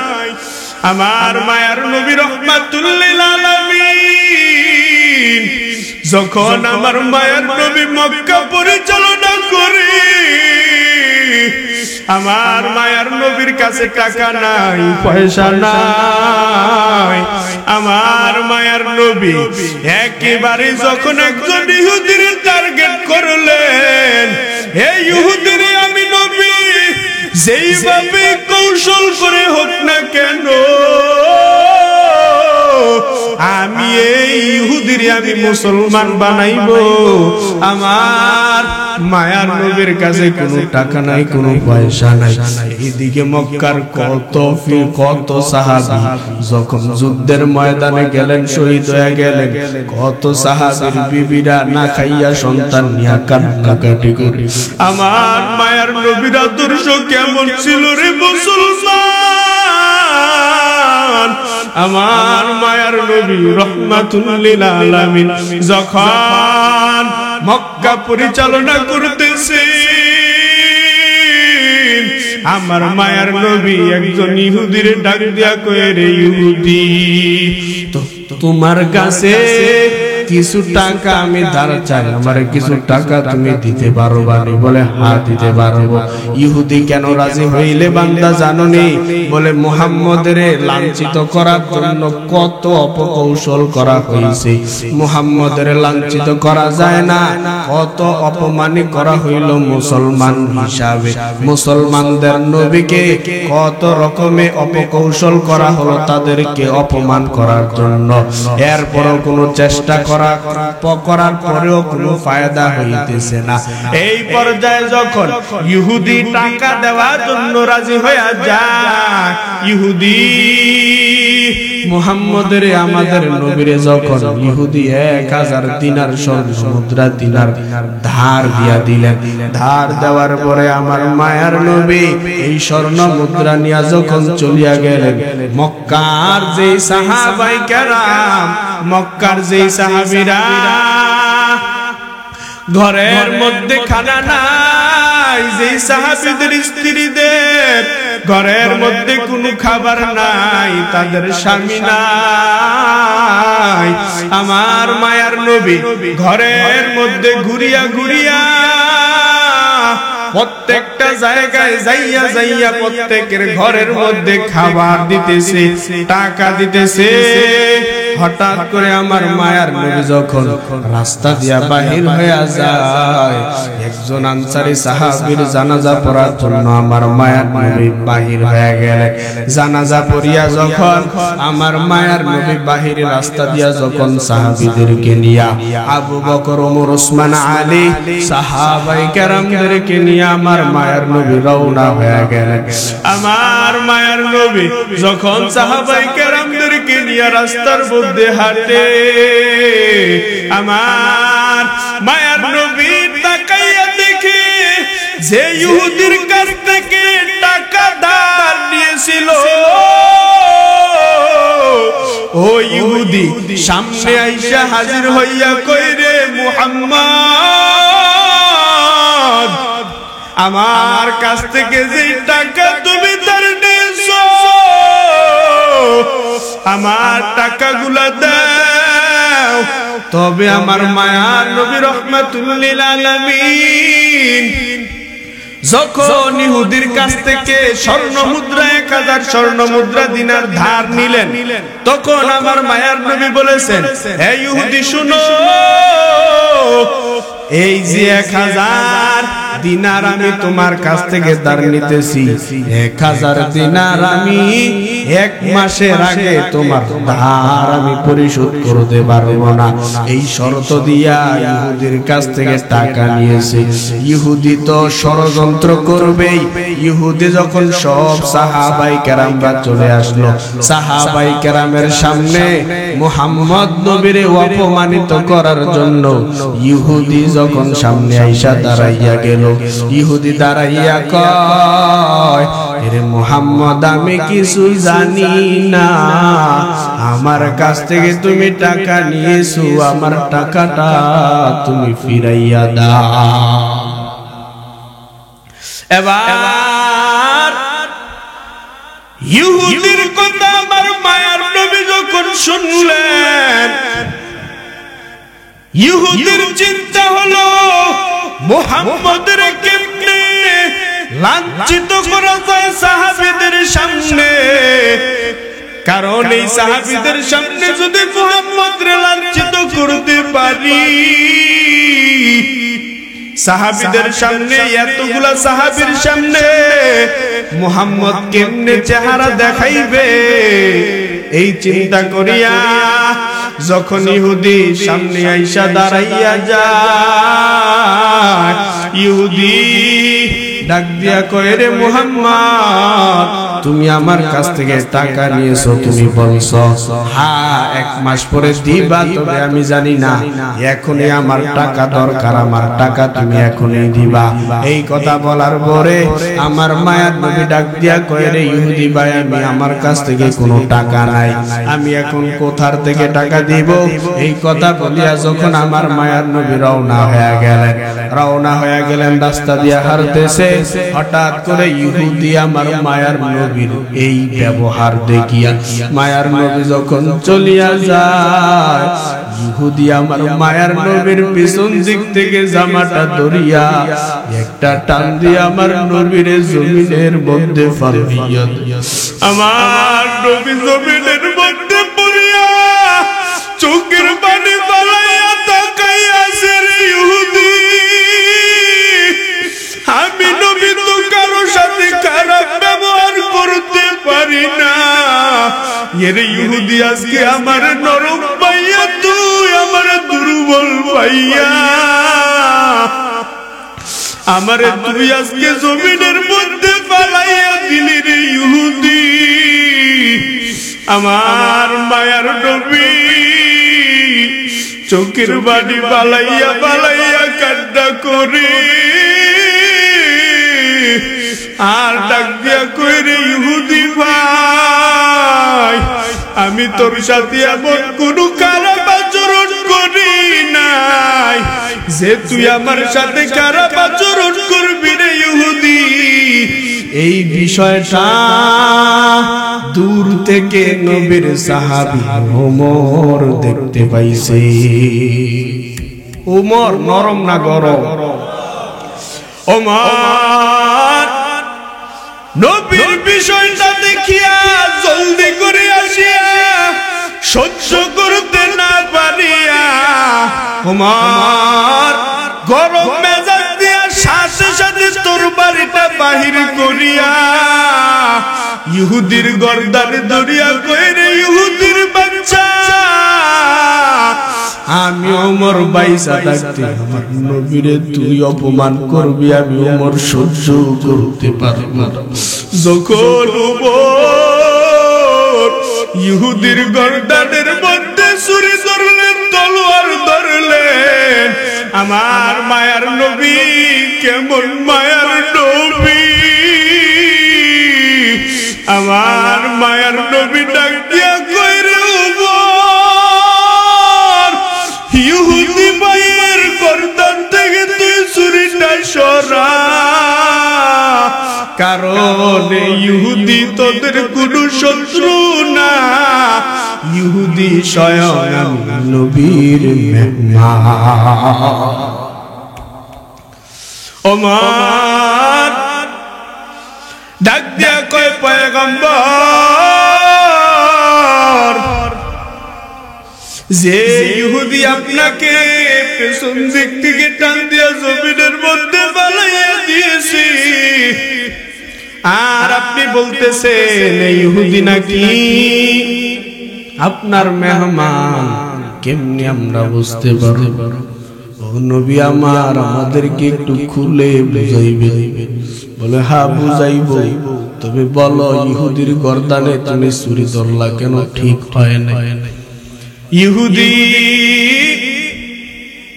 আমার মায়ার নবী রহমাতুল লিল আলামিন, যখন আমার মায়ার নবী মক্কা পরিচালনা করে, আমার মায়ার নবীর কাছে টাকা নাই, পয়সা নাই। আমার মায়ার নবী একেবারে যখন একজন ইহুদির টার্গেট করলেন, হে ইহুদির আমি নবী যেইভাবে কৌশল করে হোক না কেন, আমি এই ইহুদির আমি মুসলমান বানাইব। আমার মায়ার নবীর কাছে কোনো টাকা নাই, কোনো পয়সা নাই। এদিকে মক্কার কত সাহাবী যখন যুদ্ধের ময়দানে গেলেন, শহীদ হয়ে গেলেন, কত সাহাবীর বিবিরা না খাইয়া সন্তান নিয়া কান্নাকাটি করে। আমার মায়ার নবীর আদর্শ কেমন ছিল রে মুসলমান? আমার মায়ার নবী রহমাতুল লিল আলামিন যখন মক্কা পরিচালনা করতেছে, আমার মায়ার নবী একজন ইহুদির ডাক দিয়া কয়ে, রে ইহুদি, তোমার কাছে কিছু টাকা আমি ধার চাই, আমার কিছু টাকা তুমি দিতে পারো? বলে হ্যাঁ দিতে পারবো। ইহুদি কেন রাজি হইলে বান্দা জানোনি? বলে মুহাম্মদের লাঞ্ছিত করার জন্য কত অপকৌশল করা হয়েছে, মুহাম্মদের লাঞ্ছিত করা যায় না, কত অপমানি করা হইল মুসলমান হিসাবে, মুসলমানদের নবীকে কত রকমের অপকৌশল করা হলো তাদেরকে অপমান করার জন্য। এরপরও কোনো চেষ্টা করার পরেও কোনো ফায়দা হইতেছে না। এই পর্যায়ে যখন ইহুদি টাকা দেওয়ার জন্য রাজি হয়ে যায়, ইহুদি মুহাম্মদের আমাদের নবীরে যখন ইহুদি 1000 দিনার স্বর্ণ মুদ্রা দিনার ধার দিয়া দিলেন, ধার দেওয়ার পরে আমার মায়ার নবী এই স্বর্ণ মুদ্রা নিয়ে যখন চলিয়া গেলেন, মক্কার যে সাহাবায়ে কেরাম, মক্কার যে সাহাবীরা ঘরের মধ্যে খানা নাই, যে সাহাবীদের স্ত্রীদের ঘরের মধ্যে কোনো খাবার নাই, তাদের স্বামী নাই, আমার মায়ার নবী ঘরের মধ্যে ঘুরিয়া ঘুরিয়া প্রত্যেকটা জায়গায় যাইয়া যাইয়া প্রত্যেকের ঘরের মধ্যে খাবার দিতেছে, টাকা দিতেছে। হঠাৎ করে আমার মায়ার নবী যখন রাস্তা দিয়া বাহির হয়ে যায়, একজন আনসারী সাহাবীর জানাজা পড়ার জন্য আমার মায়ার নবী বাহির হয়ে গেলেন। জানাজা পড়িয়া যখন আমার মায়ার নবী বাহিরে রাস্তা দিয়া যখন সাহাবীদেরকে নিয়া, আবু বকর, ওমর, ওসমান, আলী সাহাবায়ে কেরামদেরকে নিয়ে আমার মায়ার নবী রওনা হয়ে গেলেন। আমার মায়ার নবী যখন সাহাবায়ে কেরামদেরকে নিয়ে রাস্তার মধ্যে হাঁটে, আমার মায়ার নবী তাকাইয়া দেখে যে ইহুদির কাছ থেকে টাকা ধার নিয়েছিল, ও ইহুদি সামনে আইসা হাজির হইয়া কই, রে মুহাম্মদ, আমার কাছ থেকে যে টাকা তুমি ধার নিয়েছো, আমার টাকাগুলা দাও। তবে আমার মায়ার নবী রাহমাতুল লিল আলামিন যখন ইহুদির কাছ থেকে স্বর্ণ মুদ্রা 1000 স্বর্ণ মুদ্রা দিনার ধার নিলেন, তখন আমার মায়ার নবী বলেছেন, হে ইহুদি শুনো, এই যে 1000 দিনার আমি তোমার কাছ থেকে ধার নিতেছি, 1000 দিনার আমি 1 মাসের আগে তোমার ধার আমি পরিশোধ করতে পারবো না। এই শর্ত দিয়া ইহুদির কাছ থেকে টাকা নিয়েছে। ইহুদি তো ষড়যন্ত্র করবেই। ইহুদি যখন সব সাহাবায়ে কেরামরা চলে আসলো, সাহাবায়ে কেরামের সামনে মুহাম্মদ নবীরে অপমানিত করার জন্য ইহুদি যখন সামনে আইসা দাঁড়াইয়া গেল, ইহুদি দাঁড়াইয়া কয়, রে মুহাম্মদ, আমি কিছু জানি না, আমার কাছ থেকে তুমি টাকা নিয়েছো, আমার টাকাটা তুমি ফিরাইয়া দাও। এবার ইহুদির কথা আমার মায়ার নবী যখন শুনলেন, ইহুদির চিন্তা হলো মুহাম্মদের কেমনে লাঞ্ছিত করা যায় সাহাবীদের সামনে, কারণ এই সাহাবীদের সামনে যদি মুহাম্মদরে লাঞ্ছিত করতে পারি, সাহাবীদের সামনে, এতগুলা সাহাবীর সামনে মুহাম্মদ কেমনে চেহারা দেখাইবে, এই চিন্তা করিয়া যখন ইহুদি সামনে আইসা দাঁড়াইয়া যায়, ইহুদি ডাক দিয়া কয়, রে মুহাম্মদ, তুমি আমার কাছ থেকে টাকা নিয়েছো, তুমি বলছো হ্যাঁ 1 মাস পরে দিবা, তবে আমি জানি না, এখনই আমার টাকা দরকার, আমার টাকা তুমি এখনই দিবা। এই কথা বলার পরে আমার মায়ার নবী ডাক দিয়া কয়, রে ইহুদি ভাই, আমি আমার কাছ থেকে কোনো টাকা নাই, আমি এখন কোথার থেকে টাকা দিব? এই কথা বলিয়া যখন আমার মায়ার নবী রওনা হয়ে গেলেন, রওনা হয়ে গেলেন, রাস্তা দিয়ে হাঁটতেছে। হঠাৎ করে ইহুদি আমার মায়ার নবীর এই ব্যবহার দেখিয়া মায়ার নবী যখন চলিয়া যায়, ইহুদি আমার মায়ার নবীর পিছন দিক থেকে জামাটা ধরিয়া একটা টান দিয়ে আমার নবীর জমিনের মধ্যে ফালাইয়া আমার নবী জমিনের মধ্যে পড়িয়া চোখের পানি ফালাইয়া তাকাইয়া আছে রে ইহুদি। আমি নবী তো কারো সাথে খারাপ ব্যবহার করতে পারি না। এর ইহুদি আজকে আমার নরম পাইয়া তুই আমার দুর্বল পাইয়া আমারে তুই আজকে জমিনের মধ্যে ফালাইয়া দিলি রে ইহুদি। আমার মায়ার নবী চোখের বাড়ি বালাইয়া বালাইয়া কান্না করে আর ডাক দিয়া কই রে ইহুদি ভাই, আমি তোর সাথে এমন কোন খারাপ আচরণ করি নাই যে তুই আমার সাথে খারাপ আচরণ করবি রে ইহুদি। এই বিষয়টা দূর থেকে নবীর সাহাবী ওমর দেখতে পাইছে। ওমর নরম না গরম? ওমর নবীর বিষয়টা দেখিয়া জলদি করে আসিয়া সহ্য করতে না পারিয়া ওমর গরম মেজাজ দিয়া সাথে সাথে তরবারিটা বাহির করিয়া ইহুদির গর্দানে ধরিয়া কই রে ইহুদির বাচ্চা, আমি ওমর বাইসা থাকতে আমার নবীরে তুই অপমান করবি, আমি ওমর সহ্য করতে পারব না। যখন ওমর ইহুদির গর্দানের মধ্যে ছুরি ধরলেন, তলোয়ার ধরলেন, আমার মায়ার নবী কেমন মায়ার নবী, আমার মায়ার নবী ডাক দিয়া কই রে ওমর, ইহুদি ভাইয়ের গর্দান থেকে তুই ছুরিটা সরা, কারণ ইহুদি তোদের কোনো শত্রু না, ইহুদি স্বয়ং নবীর মেহমান। ওমর ডাক দিয়া কয় পয়গম্বর, যে ইহুদি আপনাকে পেছন দিক থেকে টান দিয়া জমিনের মধ্যে ফালাইয়া দিয়েছে আর আপনি বলতেছেন এই ইহুদি নাকি আপনার মেহমান, কেমনি আমরা বুঝতে পারব? ও নবী আমার, আমাদেরকে একটু খুলে বুঝাইবে? বলে হ্যাঁ বুঝাইব, তবে বলো ইহুদির গর্দানে তুমি ছুরি ধরলা কেন? ঠিক হয় না। ইহুদি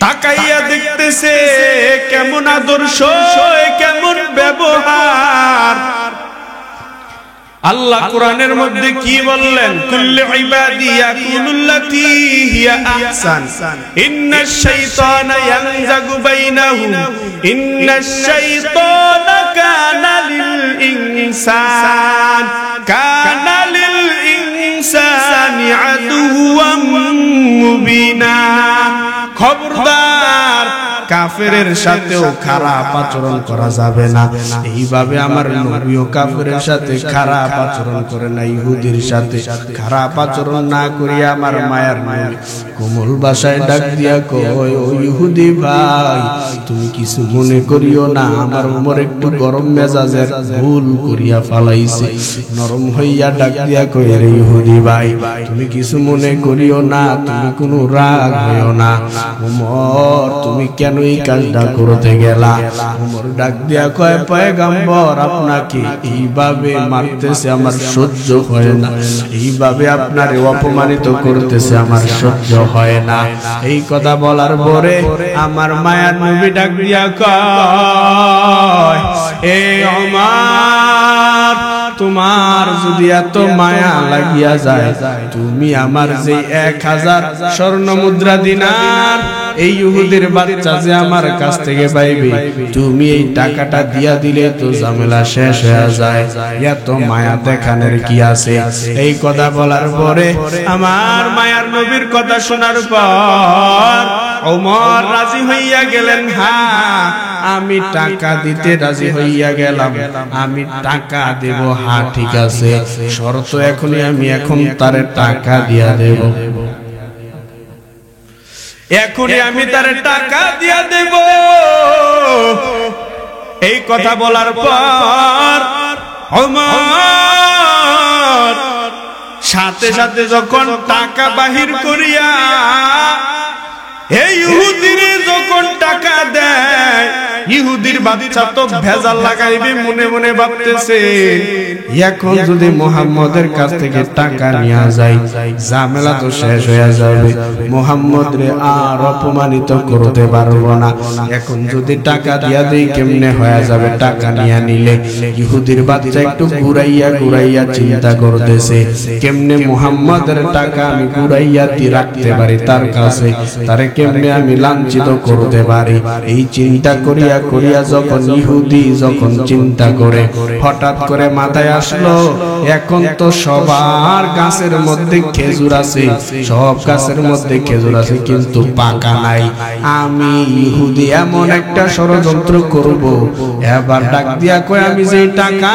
তাকাইয়া দেখতেছে কেমন আদর্শ, কেমন ব্যবহার। আল্লাহ কোরআনের মধ্যে কি বললেন? কুল্লু ইবাদি ইয়াকুলুল্লাতী হিয়া আহসান ইন্নাশ শাইতানা ইয়ানজাগু বাইনাহুম ইন্নাশ শাইতানা কানা লিল ইনসানি আদুওয়াম মুবিনা। খবরদার, কাফেরের সাথেও খারাপ আচরণ করা যাবে না। এইভাবে আমার নবীও কাফেরের সাথে খারাপ আচরণ করে না, ইহুদির সাথে খারাপ আচরণ না করিয়া আমার মায়ার নবী কোমল ভাষায় ডাক দিয়া কয়, ও ইহুদি ভাই, তুমি কিছু মনে করিও না, আমার ওমর একটু গরম মেজাজের ভুল করিয়া ফালাইছে। নরম হইয়া ডাক দিয়া কয়, রে ইহুদি ভাই, তুমি কিছু মনে করিও না, তুমি কোনো রাগ হইও না। ওমর তুমি কেন এই কাজটা করতে গেলা? ওমর ডাক দিয়া কয়, পয়গম্বর, আপনাকে এইভাবে মারতেছে আমার সহ্য হয় না, এইভাবে আপনারে অপমানিত করতেছে আমার সহ্য হয় না। এই কথা বলার পরে আমার মায়ার নবী ডাক দিয়া কয়, এ ওমর, তোমার যদি এত মায়া লাগিয়া যায়, তুমি আমার যে 1000 স্বর্ণ মুদ্রা দিনার এই ইহুদির বাচ্চা যে আমার কাছ থেকে পাইবে, তুমি এই টাকাটা দিয়া দিলে তো ঝামেলা শেষ হয়ে যায়, এত মায়া দেখানোর কি আছে? এই কথা বলার পরে আমার মায়ার নবীর কথা শোনার পর ওমর রাজি হইয়া গেলেন। হ্যাঁ, আমি টাকা দিতে রাজি হইয়া গেলাম, আমি টাকা দেব। হ্যাঁ ঠিক আছে, শর্ত এখনই আমি এখন তারে টাকা দিয়া দেব, এখনই আমি তারে টাকা দিয়া দেব। এই কথা বলার পর ওমর সাথে সাথে যখন টাকা বাহির করিয়া এই ইহুদিরে যখন টাকা দেয়, ইহুদির বাচ্চা তো ভেজাল লাগাইবে, মনে মনে ভাবতেছে এখন যদি মুহাম্মদের কাছ থেকে টাকা নিয়ে যায় ঝামেলা তো শেষ হয়ে যাবে, মুহাম্মদ রে আর অপমানিত করতে পারবো না। এখন যদি টাকা দিয়া দেই কেমনে হয়ে যাবে, টাকা নিয়ে নিলে। ইহুদির বাচ্চা একটু ঘুরাইয়া ঘুরাইয়া চিন্তা করতেছে কেমনে মুহাম্মদের টাকা আমি ঘুরাইয়া রাখতে পারি তার কাছে, তারে কেমনে আমি লাঞ্ছিত করতে পারি। এই চিন্তা করিয়া করিয়া যখন ইহুদি যখন চিন্তা করে, হঠাৎ করে মাথায় আসলো এখন তো সবার গাছের মধ্যে খেজুর আছে, সব গাছের মধ্যে খেজুর আছে কিন্তু পাকা নাই। আমি ইহুদি এমন একটা ষড়যন্ত্র করব, এবার ডাক দিয়া কয় আমি যে টাকা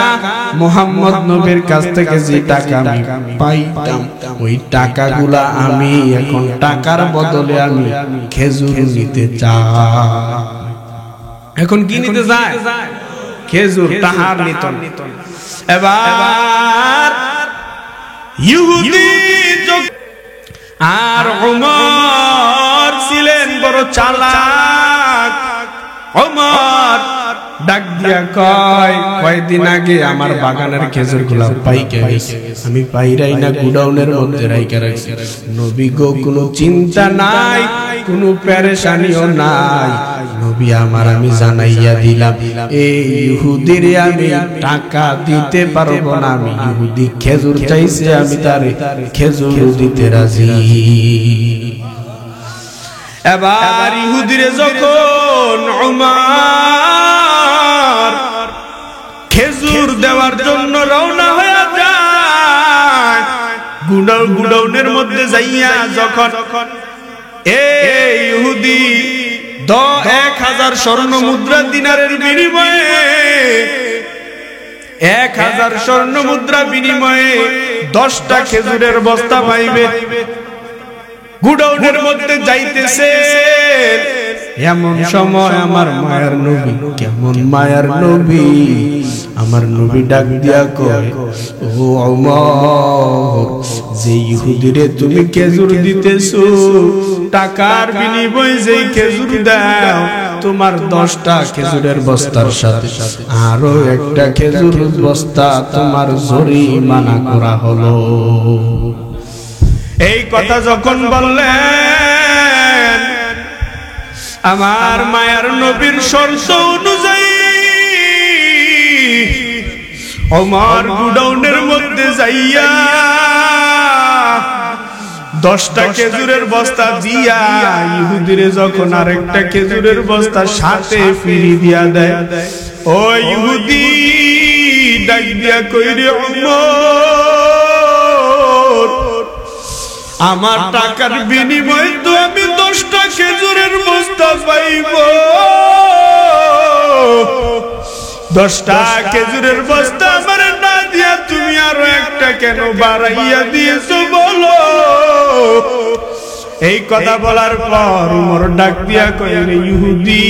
মুহাম্মদ নবীর কাছ থেকে যে টাকা আমি পাইতাম ওই টাকাগুলা আমি এখন টাকার বদলে আমি খেজুর নিতে চাই। এখন কি নিতে যায়? খেজুর, তাহার নিত। এবার ইহুদি আর ওমর ছিলেন বড় চালাক। ওমর ডাক দিয়া কয় কয়দিন আগে আমার বাগানের খেজুর গুলা পাইকে গেছে, আমি পাইরাই না গুডাউনের মধ্যে রাইখা রাখছি। নবী গো কোনো চিন্তা নাই, কোনো পেরেশানিও নাই, নবী আমার আমি জানাইয়া দিলাম এই ইহুদিরে আমি টাকা দিতে পারবো না, আমি ইহুদি খেজুর চাইছে আমি তারে খেজুর দিতে রাজি। এবার ইহুদিরে যখন ওমর খেজুর দেওয়ার জন্য রওনা হয়ে যায়, গুডাউনের মধ্যে যাইয়া যখন এই ইহুদি 1000 স্বর্ণ মুদ্রা দিনারের বিনিময়ে 1000 স্বর্ণ মুদ্রা বিনিময়ে 10টা খেজুরের বস্তা পাইবে, গুডাউনের মধ্যে যাইতেছে। এমন সময় আমার মায়ার নবী, কেমন মায়ার নবী, আমার নবী ডাক দিয়া কয় ও ওমর, যে ইহুদিরে তুমি খেজুর দিতেছো টাকার বিনিময়ে যেই খেজুর দাও তোমার 10টা খেজুরের বস্তার সাথে আরো একটা খেজুর বস্তা তোমার জরিমানা করা হলো। এই কথা যখন বললেন আমার মায়ার নবীর শর্ত অনুযায়ী ওমর গুডাউনের মধ্যে যাইয়া 10টা খেজুরের বস্তা দিয়া ইহুদিরে যখন আরেকটা খেজুরের বস্তা সাথে ফিরি দিয়া দেয়, ও ইহুদি ডাক দিয়া কইরে ওমর, আমার টাকার বিনিময়ে তো আমি 10টা খেজুরের বস্তা পাইব, 10টা খেজুরের বস্তা আমার না দিয়া তুমি আরো একটা কেন বাড়াইয়া দিয়েছো বলো। এই কথা বলার পর ওমর ডাক দিয়া কইলে ইহুদি,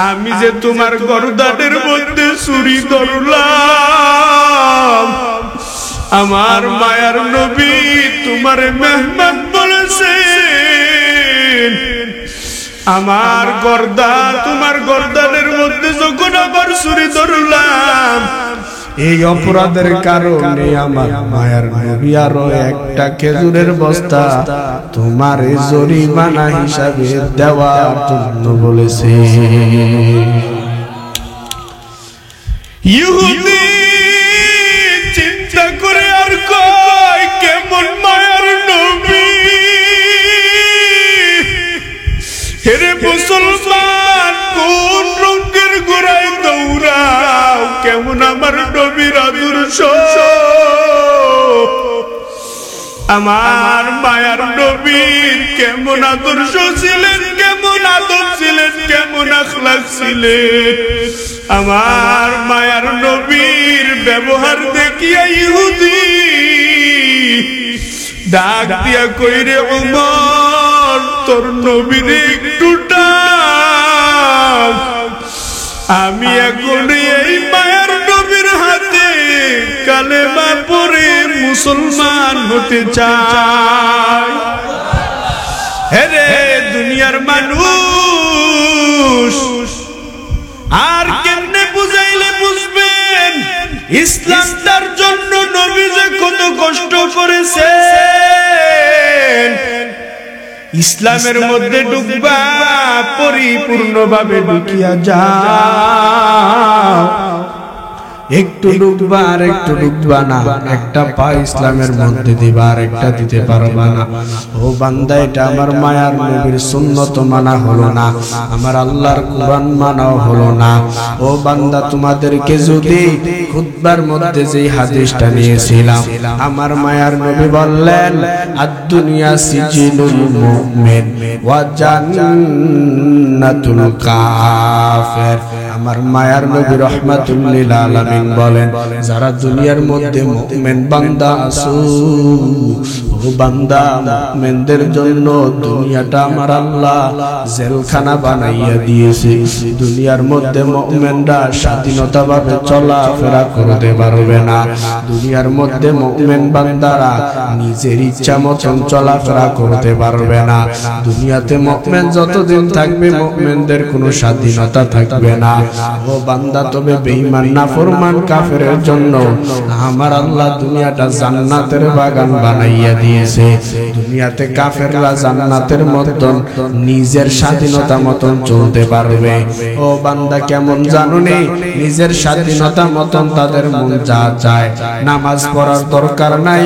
আমি যে তোমার গর্দানের মধ্যে ছুরি ধরলাম, আমার মায়ার নবী তোমার মেহমান বলেছেন, আমার গর্দা তোমার গর্দানের মধ্যে যখন আবার ছুরি ধরলাম এই অপরাধের কারণে আমার মায়ার নবী আরো একটা খেজুরের বস্তা তোমার জরিমানা হিসাবে দেওয়ার জন্য বলেছে। ইহুদি চিন্তা করে আর কয় কেমন মায়ার নবী, আমার নবীর আদর্শ, আমার মায়ার নবীর কেমন আদর্শ ছিলেন, কেমন আদব ছিলেন, কেমন আখলাক ছিলেন। আমার মায়ার নবীর ব্যবহার দেখিয়া ইহুদি ডাক দিয়া কইরে ওমর তোর নবীর একটু ডাক, আমি এখন এই মায়ার নবীর হাতে কালেমা পড়ে মুসলমান হতে চাই। হেরে দুনিয়ার মানুষ আর কেমনে বুঝাইলে বুঝবেন ইসলামটার জন্য নবী যে কত কষ্ট করেছেন। ইসলামের মধ্যে ঢুকবা পরিপূর্ণভাবে ঢুকিয়া যাও, একটু ডুববা আর একটু ডুববা না, একটা পা ইসলামের মধ্যে দিবা আর একটা দিতে পারবা না। ও বান্দা, এটা আমার মায়ার নবীর সুন্নত মানা হলো না, আমার আল্লাহর কুরআন মানাও হলো না। ও বান্দা, তোমাদেরকে যদি খুতবার মধ্যে যে হাদিসটা নিয়েছিলাম, আমার মায়ার নবী বললেন আদ-দুনিয়া সিজিনুল মুমিন ওয়া জান্নাতুল কাফির। আমার মায়ার নবী রাহমাতুল লিল আলামিন বলেন, যারা দুনিয়ার মধ্যে মুমিন বান্দা আছো, ও বান্দা, মুমিনদের জন্য দুনিয়াটা আমার আল্লাহ জেলখানা বানাইয়া দিয়েছে। দুনিয়ার মধ্যে মুমিনরা স্বাধীনতাভাবে চলাফেরা করতে পারবে না। দুনিয়ার মধ্যে মুমিন বান্দারা নিজের ইচ্ছা মতন চলাফেরা করতে পারবে না। দুনিয়াতে মুমিন যতদিন থাকবে মুমিনদের কোনো স্বাধীনতা থাকবে না। ও বান্দা, তবে বেঈমান নাফরমান কাফেরের জন্য আমার আল্লাহ দুনিয়াটা জান্নাতের বাগান বানাইয়া দিয়েছে। দুনিয়াতে কাফেররা জান্নাতের মতন নিজের স্বাধীনতা মতন চলতে পারবে। ও বান্দা, কেমন জানুনি, নিজের স্বাধীনতা মতন তাদের মন যা চায়, নামাজ পড়ার দরকার নাই,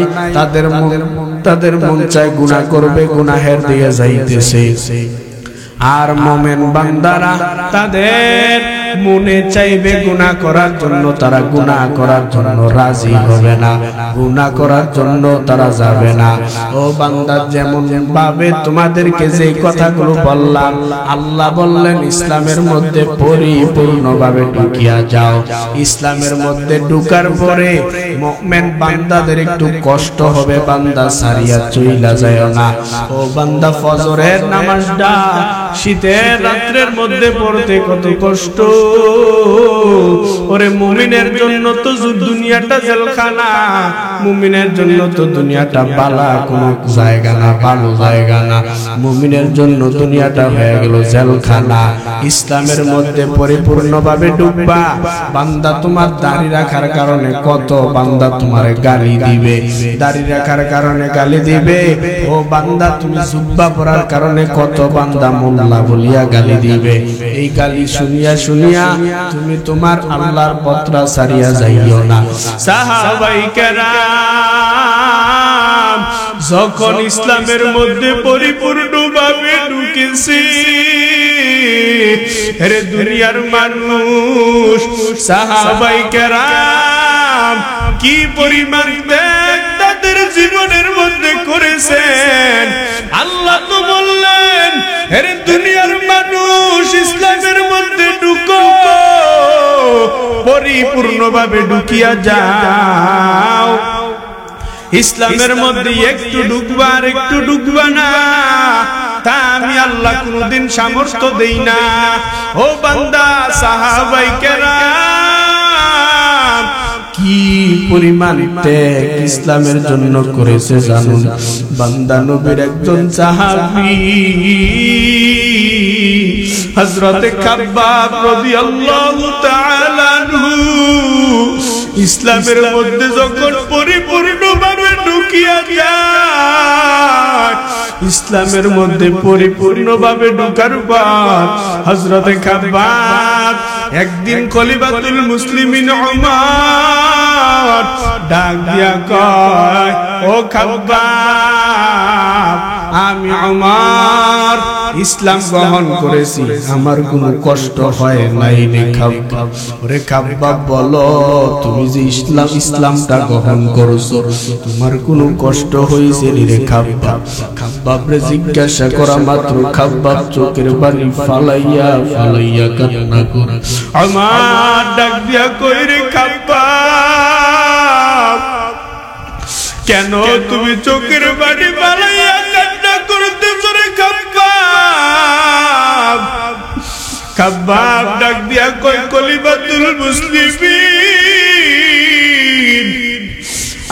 তাদের মন চায় গুনাহ করবে, গুনাহের দিকে যাইতেছে। আর মুমিন বান্দারা তাদের মনে চাইবে গুনাহ করার জন্য, তারা গুনাহ করার জন্য রাজি হবে না, গুনাহ করার জন্য তারা যাবে না। ও বান্দা, যেমন ভাবে তোমাদেরকে যে কথাগুলো বললাম, আল্লাহ বললেন ইসলামের মধ্যে পরিপূর্ণভাবে ঢুকিয়া যাও। ইসলামের মধ্যে ঢুকার পরে মুমিন বান্দাদের একটু কষ্ট হবে, বান্দা সারিয়া চইলা যায় না। ও বান্দা, ফজরের নামাজটা শীতের রাত্রের মধ্যে পড়তে কত কষ্ট। ওরে মুমিনের জন্য তো দুনিয়াটা জেলখানা, মুমিনের জন্য তো দুনিয়াটা বালা কোনো জায়গা না, ভালো জায়গা না। মুমিনের জন্য দুনিয়াটা হয়ে গেল জেলখানা। ইসলামের মধ্যে পরিপূর্ণভাবে ডুববা। বান্দা, তোমার দাড়ি রাখার কারণে কত বান্দা তোমার গালি দিবে, দাড়ি রাখার কারণে গালি দিবে। ও বান্দা, তুমি জুব্বা পরার কারণে কত বান্দা মোল্লা বলিয়া গালি দিবে। এই গালি শুনিয়া শুনিয়া তুমি তোমার আল্লাহর পথটা ছাড়িয়া যাইও না। সাহাবায়ে কেরাম যখন ইসলামের মধ্যে পরিপূর্ণভাবে ঢুকেছে, আরে দুনিয়ার মানুষ, সাহাবায়ে কেরাম কি পরিমাণ ত্যাগ তাদের জীবনের মধ্যে করেছেন। আল্লাহ তো বললেন, আরে দুনিয়ার মানুষ ইসলামের মধ্যে ঢুকো, পরিপূর্ণভাবে ঢুকিয়া যাও। ইসলামের মধ্যে একটু ঢুকবা আর একটু ঢুকবা না, তা আমি আল্লাহ কোনদিন সামর্থ্য দেই না। ও বান্দা, সাহাবায়ে কেরাম কি পরিমাণ ত্যাগ ইসলামের জন্য করেছে জানুন। বান্দা, নবীর একজন সাহাবী হযরত খাব্বাব রাদিয়াল্লাহু তাআলা আনহু ইসলামের মধ্যে যখন পরিপূর্ণভাবে ঢুকিয়া যায়, ইসলামের মধ্যে পরিপূর্ণভাবে ঢোকার পর হযরত খাব্বাব একদিন খলিফাতুল মুসলিমিন ওমর ডাক দিয়া কয়, ও খাব্বাব, আমি ওমর ইসলাম গ্রহণ করেছি, আমার কোনো কষ্ট হয় নাই রে খাব্বাব। ওরে খাব্বাব বলো, তুমি যে ইসলামটা গ্রহণ করছো, তোমার কোনো কষ্ট হয়েছে রে খাব্বাব? খাব্বাব রে জিজ্ঞাসা করা মাত্র খাব্বাব চোখের পানি ফালাইয়া ফালাইয়া কান্না করে আমার ডাক দিয়া কই রে খাব্বাব, কেন তুমি চোখের পানি ফালাইয়া কান্না করতেছ রে খাব্বাব? খাব্বাব ডাক দিয়া কই খলিফাতুল মুসলিমিন,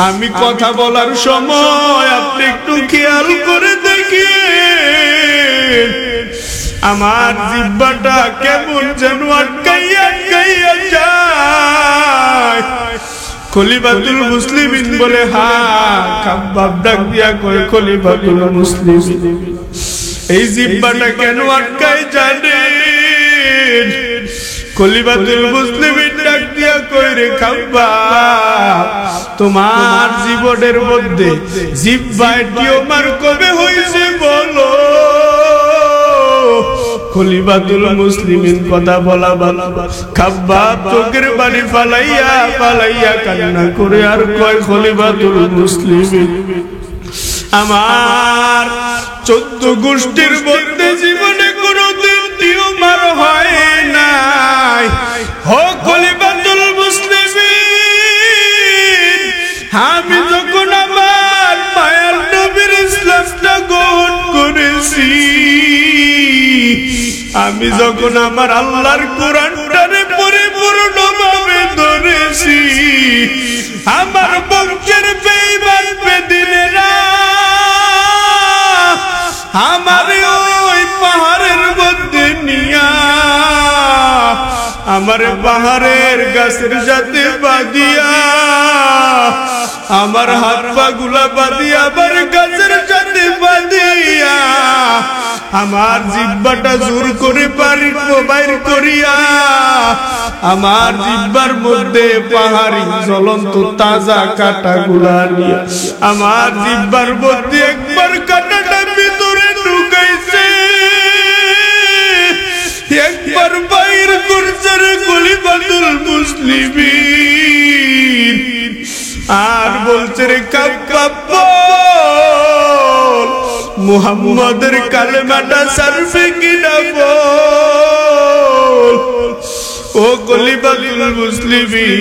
আমি কথা বলার সময় আপনি একটু খেয়াল করে দেখেন, আমার জিহ্বাটা কেমন যেন আটকাইয়া আটকাইয়া যায়। খলিফাতুল মুসলিমিন বলে হ্যাঁ। খাব্বাব ডাক দিয়া কয় খলিফাতুল মুসলিমিন, এই জিহ্বাটা কেন আটকায় জানেন? খলিফাতুল মুসলিমিন ডাক দিয়া কয় রে খাব্বাব, তোমার জীবনের মধ্যে জিহ্বায় টিউমার কবে হইছে বলো? খলিফাতুল মুসলিমিন কথা বলা বলা খাব্বাব চোখের পানি ফালাইয়া ফালাইয়া কান্না করে আর কয় খলিফাতুল মুসলিমিন, আমার 14 গোষ্ঠীর মধ্যে জীবনে কোনোদিন টিউমার হয় নাই। হো খলিফাতুল মুসলিমিন, আমি যখন আমার মায়ার নবীর ইসলামটা গ্রহণ করেছি, আমি যখন আমার আল্লাহর কোরআনটারে পরিপূর্ণভাবে ধরেছি, আমার বংশের বেঈমান বেদিনেরা আমার ওই পাহাড়ের মধ্যে নিয়া আমার পাহাড়ের গাছের সাথে বাঁধিয়া আমার হাত পা গুলা বাঁধিয়া আবার গাছের সাথে বাঁধিয়া আমার জিহ্বাটা জোর করে বাইর করিয়া আমার জিহ্বার মধ্যে পাহাড়ি জ্বলন্ত তাজা কাটা গুলা নিয়া আমার জিহ্বার মধ্যে একবার কাটাটা ভিতরে ঢুকাইছে, একবার বাইর করছে রে খলিফাতুল মুসলিমিন। আর বলছে রে খাব্বাব, মুহাম্মাদের কালেমাটা সারফে কিনা বল। ও খলিফাতুল মুসলিমিন,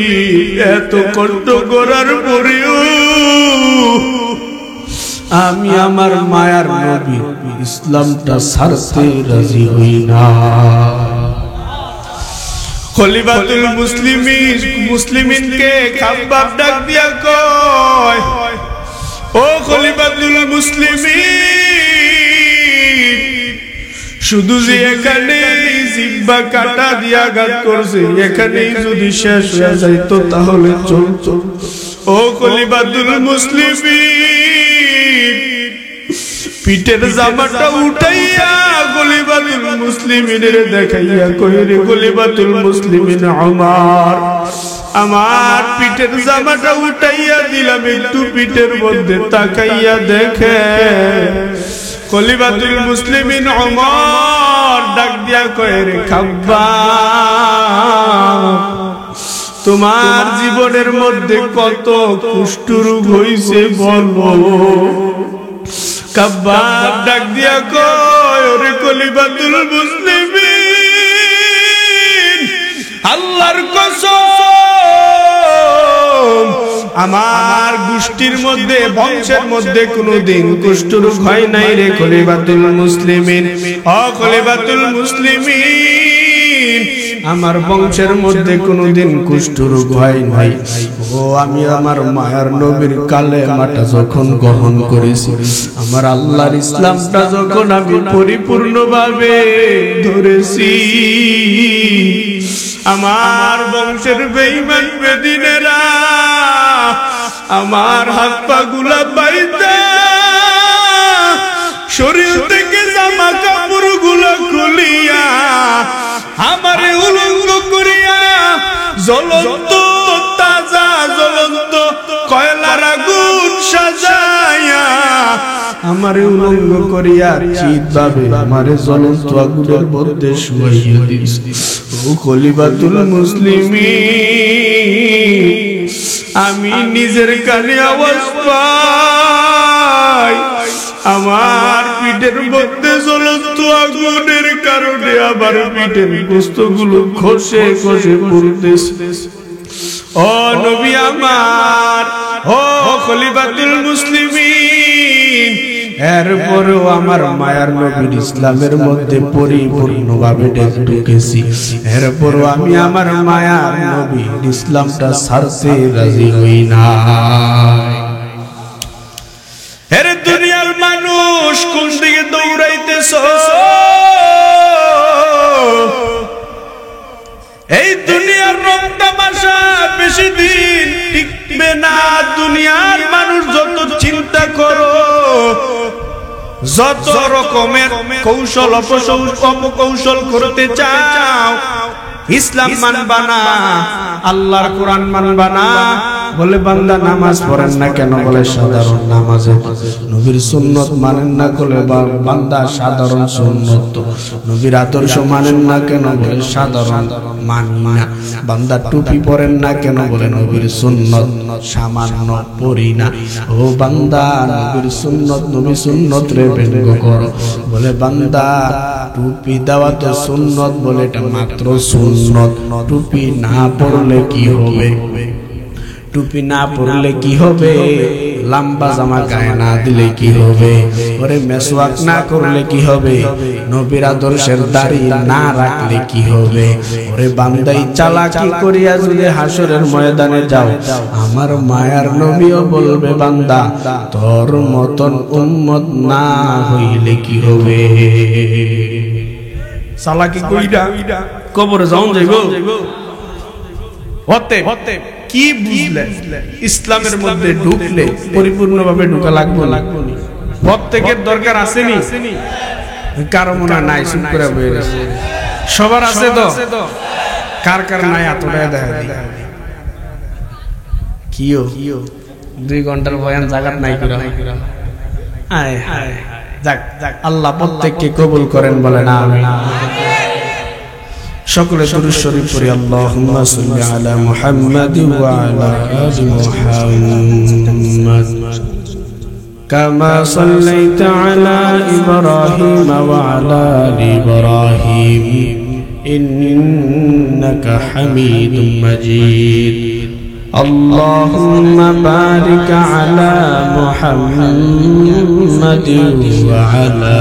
এত কষ্ট করার পরেও আমি আমার মায়ার নবী ইসলামটা ছাড়তে রাজি হই না। খলিফাতুল মুসলিমিনকে খাব্বাব ডাক দিয়া কয়, ও খলিফাতুল মুসলিমিন, শুধু যে এখানে জিহ্বা কাটা দিয়া আঘাত করছে, এখানেই যদি শেষ হয়ে যাইতো তাহলে চলতো। ও খলিফাতুল মুসলিমিন, পিঠের জামাটা উঠাইয়া খলিফাতুল মুসলিমিনের দেখাইয়া কইরে খলিফাতুল মুসলিমিন ওমর, আমার পিঠের জামাটা উঠাইয়া দিলাম, একটু পিঠের মধ্যে তাকাইয়া দেখে। খলিফাতুল মুসলিমিন ওমর ডাক দিয়া কইরে খাব্বাব, তোমার জীবনের মধ্যে কত কুষ্ঠ রোগ হইছে বলো? খাব্বাব ডাক দিয়া কয়, ওরে খলিফাতুল মুসলিমিন, আল্লাহর কসম, আমার গোষ্ঠীর মধ্যে বংশের মধ্যে কোনোদিন কুষ্ঠ রোগ হয় নাই রে খলিফাতুল মুসলিমিন। ও খলিফাতুল মুসলিমিন, আমার বংশের মধ্যে কোনোদিন কুষ্ঠ রোগ হয় নাই। ও আমি আমার মায়ার নবীর কালেমাটা যখন গ্রহণ করেছি, আমার আল্লাহর ইসলামটা যখন আমি পরিপূর্ণভাবে ধরেছি, আমার বংশের বেঈমান বেদিনেরা আমার হাত পা গুলা বাইতে শরীর থেকে জামা কাপড় গুলা খুলিয়া আমারে উলঙ্গ করিয়া জ্বলন্ত তাজা জ্বলন্ত কয়লার আগুন সাজাইয়া আমারে উলঙ্গ করিয়া চিৎভাবে আমারে জ্বলন্ত আগুনের মধ্যে শুয়াইয়া দিস। ও খলিফাতুল মুসলিমিন, আমি নিজের কানে আওয়াজ পাই আমার পিঠের মধ্যে জ্বলন্ত আগুনের কারণে আমার পিঠের গোস্তগুলো খসে খসে পড়তেছে। ও নবী আমার, ও খলিফাতুল মুসলিমিন, এরপরেও আমার মায়ার নবীর ইসলামের মধ্যে পরিপূর্ণভাবে ঢুকেছি। এরপরও আমি আমার মায়ার নবীর ইসলামটা ছাড়তে রাজি হই না। এর দুনিয়ার মানুষ কোন দিকে দৌড়াইতেছ? এই দুনিয়ার রং তামাশা বেশি দিন টিকবে না। দুনিয়ার মানুষ যত চিন্তা করো, যত রকমের কৌশল অপকৌশল করতে চাও, ইসলাম মানবা না, আল্লাহর কোরআন মানবা না। বলে বান্দা নামাজ পড়েন না কেন? বলে সাধারণ নামাজে। নবীর সুন্নত মানেন না বলে বান্দা সাধারণ সুন্নত। নবীর আদর্শ মানেন না কেন? বলে সাধারণ মানি না। বান্দা টুপি পরেন না কেন? বলে নবীর সুন্নত সামান্য পড়ি না। ও বান্দা নবীর সুন্নত, নবী সুন্নত রে ব্যঙ্গ করো। বলে বান্দা টুপি দেওয়া তো সুন্নত, বলে এটা মাত্র সুন্নত। টুপি না পড়লে কি হবে? টুপি না পড়লে কি হবে? লম্বা জামা গায়ে না দিলে কি হবে? ওরে মেসওয়াক না করলে কি হবে? নবীর আদর্শের দাড়ি না রাখলে কি হবে? ওরে বান্দাই চালাকি করিয়া যদি হাসরের ময়দানে যাও, আমার মায়ার নবীও বলবে বান্দা তোর মতন উম্মত না হইলে কি হবে? চালাকি কইরা কবরে যাও যাইব। হতে কি বুঝলে? ইসলামের মধ্যে ঢুকলে পরিপূর্ণভাবে ঢুকা লাগবে। প্রত্যেকের দরকার আসেনি, কারো মনে নাই, চুপ করে বয়ে গেছে। সবার আছে তো, কার কার নাই এতটা দেখা দিই। কিও 2 ঘন্টার বয়ান জাগাত নাই করে। আয় হায়, যাক আল্লাহ প্রত্যেককে কবুল করেন, বলেন আমিন। সকলে দুরূদ শরীফ পড়ি। আল্লাহুম্মা সাল্লি আলা মুহাম্মাদ ওয়া আলা আলি মুহাম্মাদ কামা সাল্লাইতা আলা ইব্রাহিম ওয়া আলা আলি ইব্রাহিম ইন্নাকা হামিদুম মাজিদ। আল্লাহুম্মা বারিক আলা মুহাম্মাদ ওয়া আলা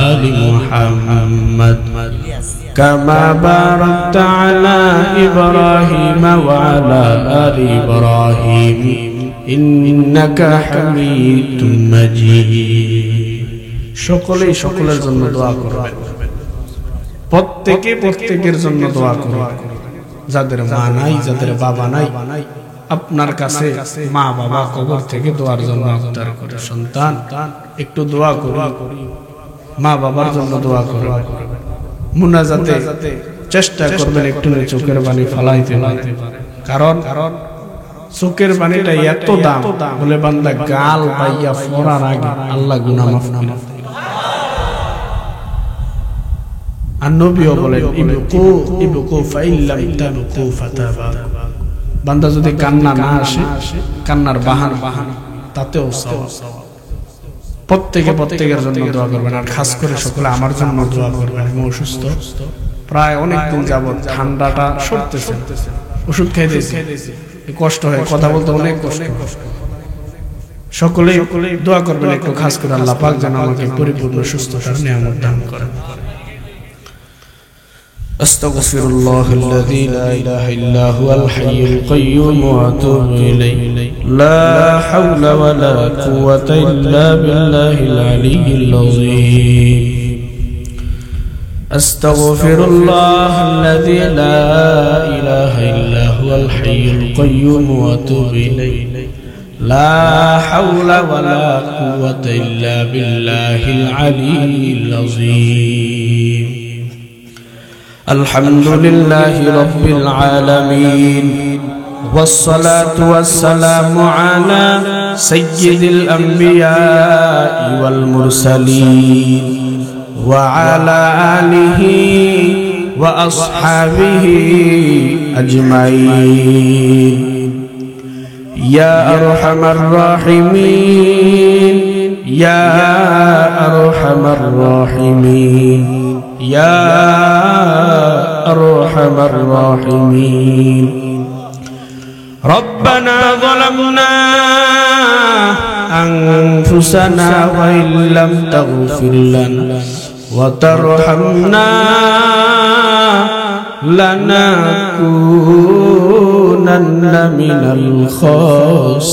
আলি মুহাম্মাদ كما باركت على إبراهيم وعلى آل إبراهيم إنك حميد مجيد। সকলেই সকলের জন্য দোয়া করবেন, প্রত্যেকের জন্য দোয়া করবেন। যাদের মা নাই, যাদের বাবা নাই, আপনার কাছে মা বাবা কবর থেকে দোয়ার জন্য আবদার করে, সন্তান একটু দোয়া করি, মা বাবার জন্য দোয়া করবেন। মুনাজাতে চেষ্টা করবেন একটু চোখের পানি ফালাইতে পারে, কারণ চোখের পানিটা এত দাম। বলে বান্দা গাল পাইয়া ফোড়ার আগে আল্লাহ গুনাহ মাফ করে। আর নবীও বলেন ইবকু ফাইল্লাম তাবকু ফাতাবা। বান্দা যদি কান্না না আসে, কান্নার বাহানা তাতেও সওয়াব। প্রত্যেকের জন্য দোয়া করবেন। আর খাস করে সকলে আমার জন্য দোয়া করবেন। আমি অসুস্থ, প্রায় অনেকদিন যাবত, ঠান্ডাটা সরতেছে, ওষুধ খাইতেছি, কষ্ট হয়, কথা বলতে অনেক কষ্ট। সকলেই দোয়া করবেন একটু খাস করে, আল্লাহ পাক যেন আমাকে পরিপূর্ণ সুস্থতার নিয়ামত দান করেন। أستغفر الله الذي لا إله إلا هو الحي القيوم وأتوب إليه لا حول ولا قوة إلا بالله العلي العظيم أستغفر الله الذي لا إله إلا هو الحي القيوم وأتوب إليه لا حول ولا قوة إلا بالله العلي العظيم الحمد لله رب العالمين والصلاة والسلام على সাইয়্যিদিল আম্বিয়া ওয়াল মুরসালিন ওয়া আলা আলিহি ওয়া আসহাবিহি আজমাইন ইয়া আরহামার রাহিমিন ইয়া আরহামার রাহিমিন ইয়া আরহামার রাহিমিন ربنا ظلمنا أنفسنا وإن لم تغفر لنا وترحمنا لنكونن من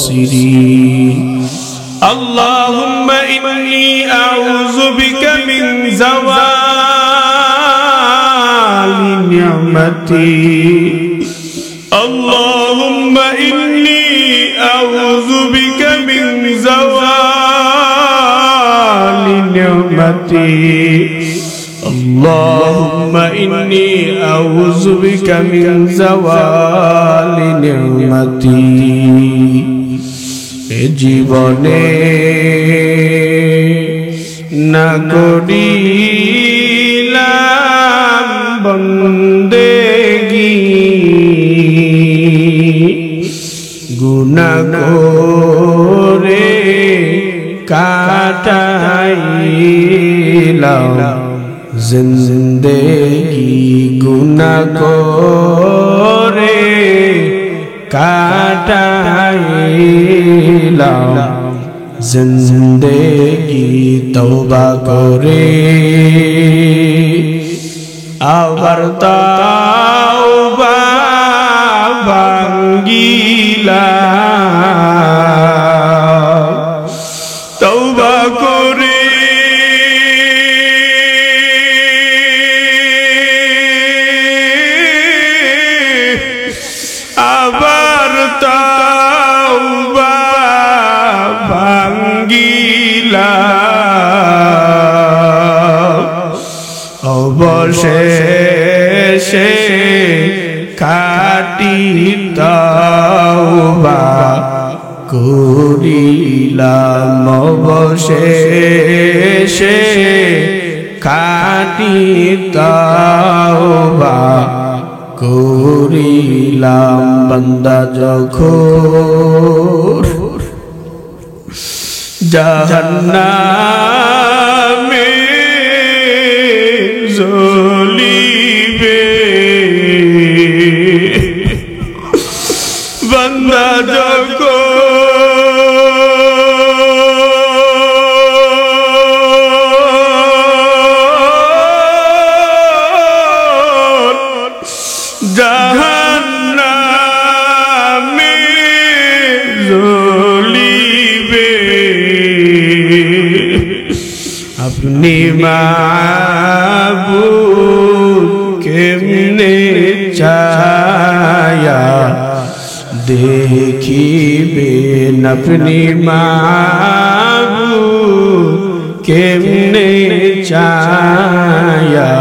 الخاسرين اللهم إني أعوذ بك من زوال نعمتي اللهم إني أعوذ بك من زوال نعمتي اللهم إني أعوذ بك من زوال نعمتي জীবনে না করিলাম বন্দেগী গুনাহ করে কাটাইলাম জিন্দেগি গুনাহ করে কাটাইলাম জিন্দেগি তওবা করে আবার তওবা ভাঙ্গিলাম তওবা করে আবার তওবা ভাঙ্গিলাম অবশেষে খাঁটি তওবা করিলাম অবশেষে খাঁটি তওবা করিলাম বান্দা যখন জাহান্নামে জ্বলিবে বান্দা যখন জাহান্নামে জ্বলিবে আপনি মাবুদ কেমনে চায়া দেখিবেন আপনি মাবুদ কেমনে চায়া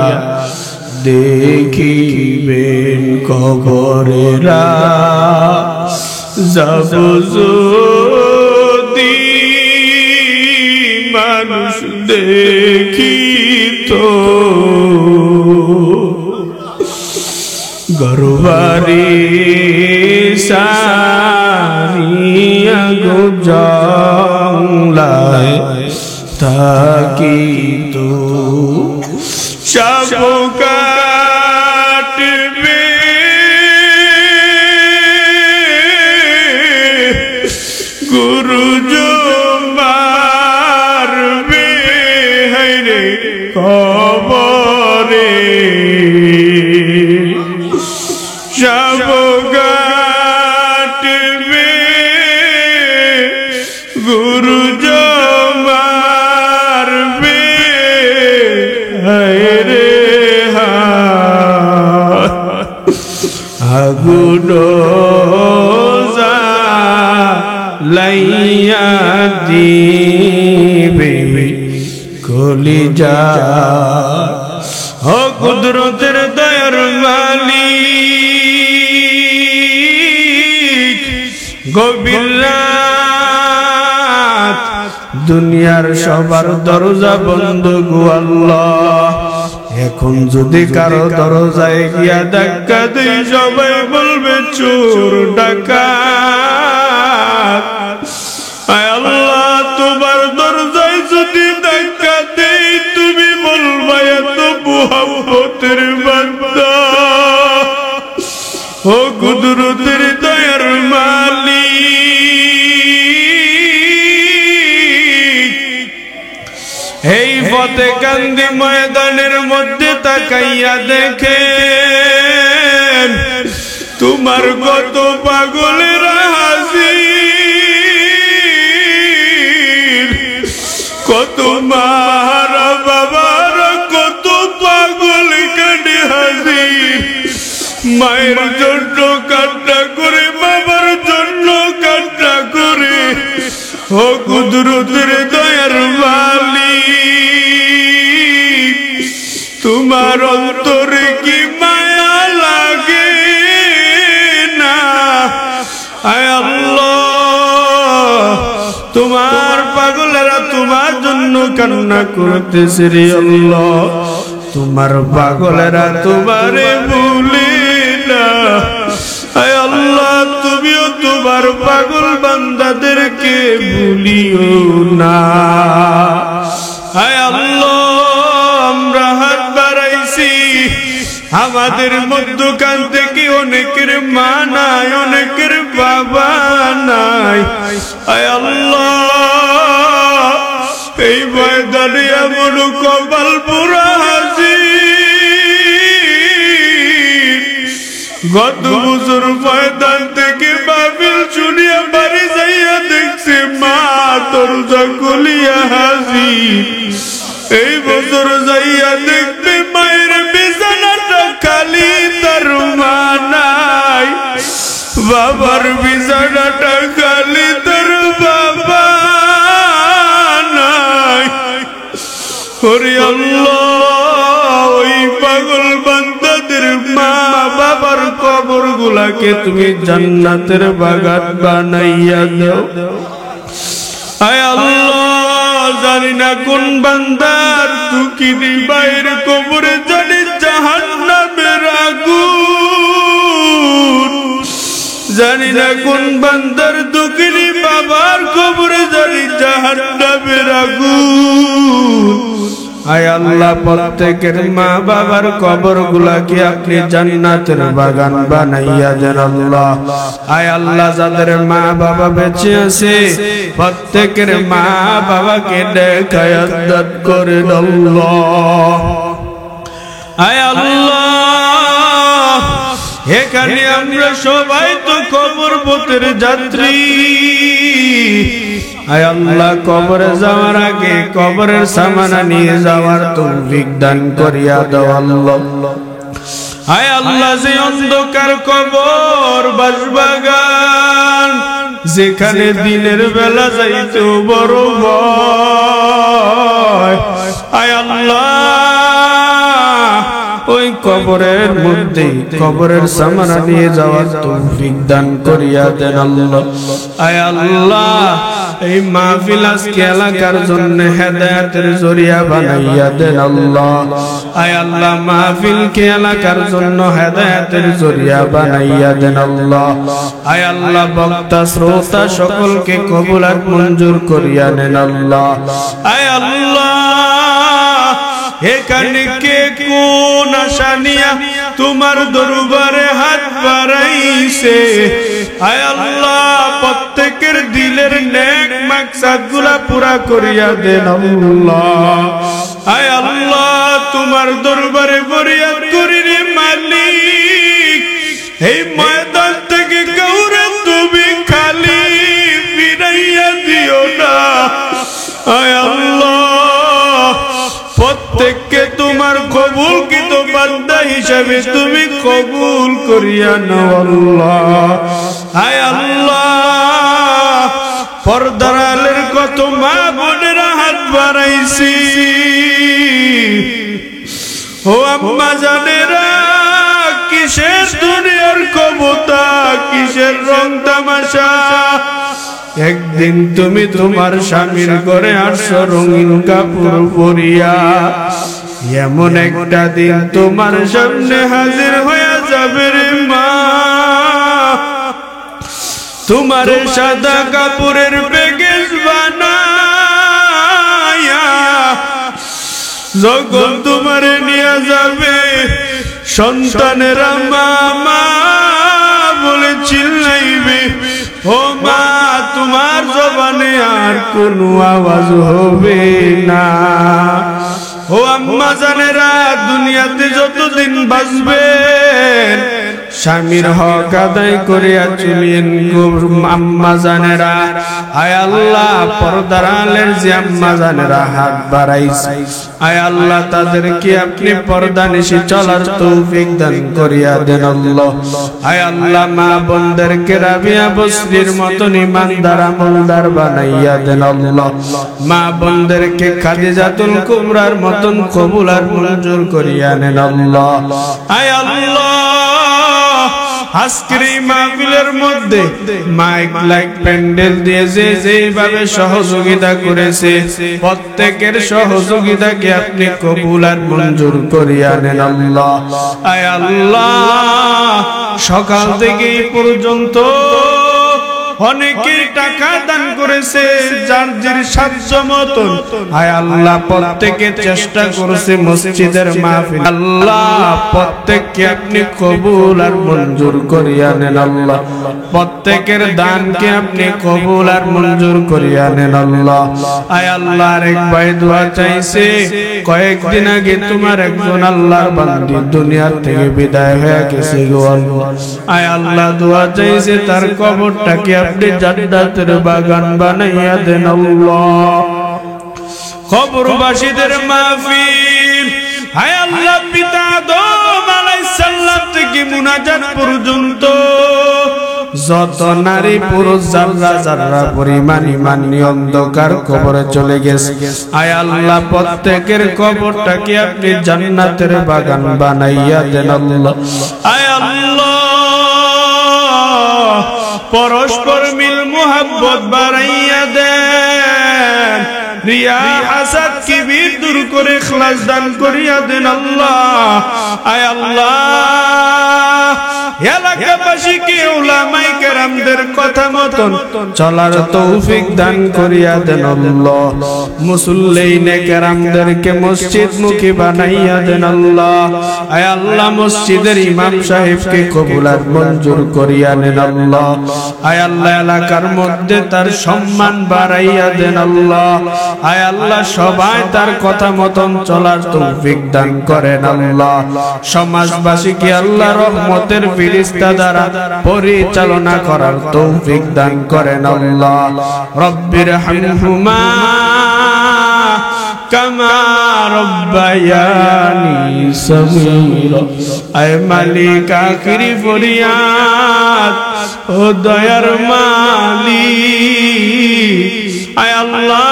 দেখিবেন কবরেরা যাব যদি মানুষ দেখিত গরবারি সারিয়া গো জংলায় থাকিত সব কাটবে গুরু মারবে হায়রে কবরে সব কাটবে গুরু মারবে হায়রে আগুন লাইয়া দিবে কলিজা ও কুদরতের দয়ার মালিক গভীর দুনিয়ার সবার দরজা বন্ধ গো আল্লাহ। এখন যদি কারো দরজায় গিয়া ধাক্কা দেই সবাই বলবে চোর ডাকাত। আয় আল্লাহ তোমার দরজায় যদি ধাক্কা দেই তুমি বলবা এত মুহাব্বতের বান্দা, ও কুদরতের দয়ার মালিক। এই ফতেকান্দি ময়দানের মধ্যে তাকাইয়া দেখেন তোমার কত পাগলেরা হাজির, কত মারা বাবারা কত পাগল কাটে হাজির। মায়ের জন্য কান্না করে, বাবার জন্য কান্না করে, ও কুদরতের দয়ার মালিক তোমার অন্তরে কি মায়া লাগে না? আয় আল্লাহ তোমার পাগলেরা তোমার জন্য কান্না করতেছে রে আল্লাহ। তোমার পাগলেরা তোমারে ভুলে না। আয় আল্লাহ তুমিও তোমার পাগল বান্দাদেরকে ভুলিও না। আয় আল্লাহ আমরা হাত বাড়াইছি, আমাদের মধ্যখান থেকে অনেকের মা নাই, অনেকের বাবা নাই। আয় আল্লাহ এই ময়দানে এমন কপাল পোড়া হাজির, গত বছর ময়দান থেকে মাহফিল শুনিয়া বাড়ি যাইয়া দেখছে মা দরজা খুলিয়া হাজির। এই বছর যাইয়া দেখবে মায়ের বিছানাটা খালি, তার মা নাই। বাবার বিছানাটা খালি, তার বাবা নাই। ওরে আল্লাহ ওই পাগল বান্দাদের মা বাবার কবর গুলাকে তুমি জান্নাতের বাগান বানাইয়া দাও। আয় আল্লাহ জানি না কোন বান্দার দুঃখিনী মায়ের কবরে, জানি জাহান্নামের আগুন। জানি না কোন বান্দার দুঃখিনী বাবার কবরে, জানি জাহান্নামের আগুন। আয় আল্লাহ প্রত্যেকের মা বাবার কবর গুলাকে আপনি জান্নাতের বাগান বানাইয়া দেন আল্লাহ। আয় আল্লাহ যাদের মা বাবা বেঁচে আছে প্রত্যেকের মা বাবাকে নেখায়াত দান করেন আল্লাহ। আয় আল্লাহ এখানে আমরা সবাই তো কবর পথের যাত্রী। আয় আল্লাহ কবরে যাওয়ার আগে কবরের সামানা নিয়ে যাওয়ার তৌফিক দান করিয়া দাও আল্লাহ। আয় আল্লাহ যে অন্ধকার কবর বাসবাগান, যেখানে দিনের বেলা যাইতে বড় ভয়, আয় আল্লাহ ওই কবরের মধ্যে কবরের সামানা নিয়ে যাওয়ার তৌফিক দান করিয়া দেন আল্লাহ। আয় আল্লাহ এই মাহফিল আজকে এলাকার জন্য হেদায়েতের জরিয়া বানাইয়া দেন আল্লাহ। আয় আল্লাহ মাহফিলকে এলাকার জন্য হেদায়েতের জরিয়া বানাইয়া দেন আল্লাহ। আয় আল্লাহ বক্তা শ্রোতা সকলকে কবুলাত মঞ্জুর করিয়া নেন আল্লাহ। আয় আল্লাহ এখানে কে কোন আশা নিয়া তোমার দরবারে হাত বাড়াইছে, আয় আল্লাহ প্রত্যেকের দিলের নেক মাকসাদ গুলা পুরা করিয়া দেন আল্লাহ। আয় আল্লাহ তোমার দরবারে ফরিয়াদ করি রে মালিক, এই ময়দান থেকে কাউরে তুমি খালি ফিরাইয়া দিও না। আয় আল্লাহ প্রত্যেককে তোমার কবুলকৃত বান্দা হিসাবে তুমি কবুল করিয়া নাও আল্লাহ। আয় আল্লাহ পর্দার আলের কত মা বোনেরা হাত বাড়াইছি, ও আম্মা জানেরা কিসের দুনিয়ার ক্ষমতা, কিসের রং তামাশা, একদিন তুমি তোমার স্বামীর ঘরে আসছো রঙিন কাপড় পরিয়া, এমন একটা দিন তোমার সামনে হাজির হয়ে যাবে রে মা, তোমার সাদা কাপড়ের প্যাকেজ বানায়া যখন তোমারে নিয়ে যাবে, সন্তানেরা মা মা বলে চিল্লাইবে, ও মা তোমার জবানে আর কোনো আওয়াজ হবে না। ও আম্মা জানেরা, দুনিয়াতে যতদিন বাঁচবেন স্বামীর হক আদায় করিয়া চলিয়েন গো আম্মা জানেরা। আয় আল্লাহ, পর্দার আলের যে আম্মা জানেরা হাত বাড়াইছে, আয় আল্লাহ তাদেরকে আপনি পর্দা নিশি চলার তৌফিক দান করিয়া দেন আল্লাহ। আয় আল্লাহ, মা বোনদেরকে রাবিয়া বসরির মতন ইমানদার আমলদার বানাইয়া দেন আল্লাহ। মা বোনদেরকে খাদিজাতুল কুবরার মতন কবুল আর মঞ্জুর করিয়া নেন আল্লাহ। আয় আল্লাহ, আজকের এই মাহফিলের মধ্যে মাইক লাইক প্যান্ডেল দিয়ে যেভাবে সহযোগিতা করেছে, প্রত্যেকের সহযোগিতাকে আপনি কবুল আর মঞ্জুর করিয়া নেন আল্লাহ। আয় আল্লাহ, সকাল থেকে এই পর্যন্ত অনেকেই টাকা দান করেছে যার যার সাধ্য মতন। আয় আল্লাহ, প্রত্যেকে চেষ্টা করেছে মসজিদের মাহফিল, আল্লাহ প্রত্যেককে আপনি কবুল আর মঞ্জুর করিয়া নেন আল্লাহ। প্রত্যেকের দানকে আপনি কবুল আর মঞ্জুর করিয়া নেন আল্লাহ। আয় আল্লাহ, এক ভাই দোয়া চাইছে, কয়েকদিন আগে তোমার একজন আল্লাহর বান্দি দুনিয়া থেকে বিদায় হয়ে গেছে গো আল্লাহ। আয় আল্লাহ, দোয়া চাইছে তার কবরটাকে আপনি জান্নাতের বাগান বানাইয়া দেন আল্লাহ। কবরবাসীদের মাহফিল, হায় আল্লাহ, পিতা আদম আলাইহিস সালাম থেকে মুনাজাত পর্যন্ত যত নারী পুরুষ জাররা জাররা পরিমাণ ইমানি অন্ধকার কবরে চলে গেছে, আয় আল্লাহ প্রত্যেকের কবরটাকে আপনি জান্নাতের বাগান বানাইয়া দেন আল্লাহ। আয় আল্লাহ, পরস্পর মিল মুহাব্বত বাড়াইয়া দেন, রিয়া হাসাদ কিবির দূর করে ইখলাস দান করিয়া দেন আল্লাহ। আয় আল্লাহ, এলাকাবাসীকে উলামায়ে কেরামদের কথা মতন চলার তৌফিক দান করিয়া দেন আল্লাহ। মুসল্লিনে কেরামদেরকে মসজিদমুখী বানাইয়া দেন আল্লাহ। আয় আল্লাহ, মসজিদের ইমাম সাহেবকে কবুল আর মঞ্জুর করিয়া নেন আল্লাহ। আয় আল্লাহ, এলাকার মধ্যে তার সম্মান বাড়াইয়া দেন আল্লাহ। আয় আল্লাহ, সবাই তার কথা মতন চলার তৌফিক দান করেন আল্লাহ। সমাজবাসীকে আল্লাহ রহমতের ফেরেশতা দ্বারা পরিচালনা করার তৌফিক দান করেন আল্লাহ। রব্বির হামহুমা কামা রব্বায়ানি সগীরা। আয় মালিক, আখিরি ফরিয়াদ, ও দয়ার মালিক। আয় আল্লাহ,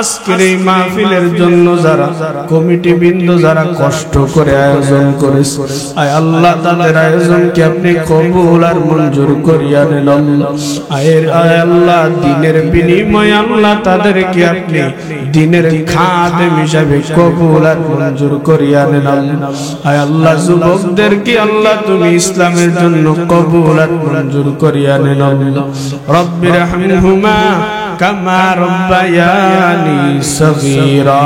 আজকের এই মাহফিলের জন্য যারা কমিটি বৃন্দ যারা কষ্ট করে আয়োজন করেছে, আয় আল্লাহ তাদের আয়োজনকে আপনি কবুল আর মঞ্জুর করিয়া নেন আল্লাহ। আয় আল্লাহ, দিনের বিনিময়ে আল্লাহ তাদেরকে আপনি দিনের খাদেম হিসাবে কবুল আর মঞ্জুর করিয়া নেন আল্লাহ। আয় আল্লাহ, যুবকদেরকে আল্লাহ তুমি ইসলামের জন্য কবুল আর মঞ্জুর করিয়া নেন আল্লাহ। রব্বির হামহুমা কামা রব্বায়ানি সগীরা।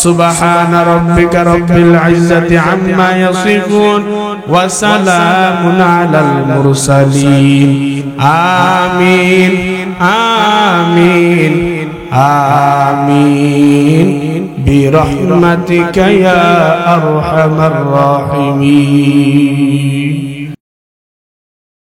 সুবহান রাব্বিকা রাব্বিল ইজ্জাতি আম্মা ইয়াসিফুন ওয়া সালামুন আলাল মুরসালিন। আমিন আমিন আমিন বিরহমাতিকা ইয়া আরহামার রাহিমিন।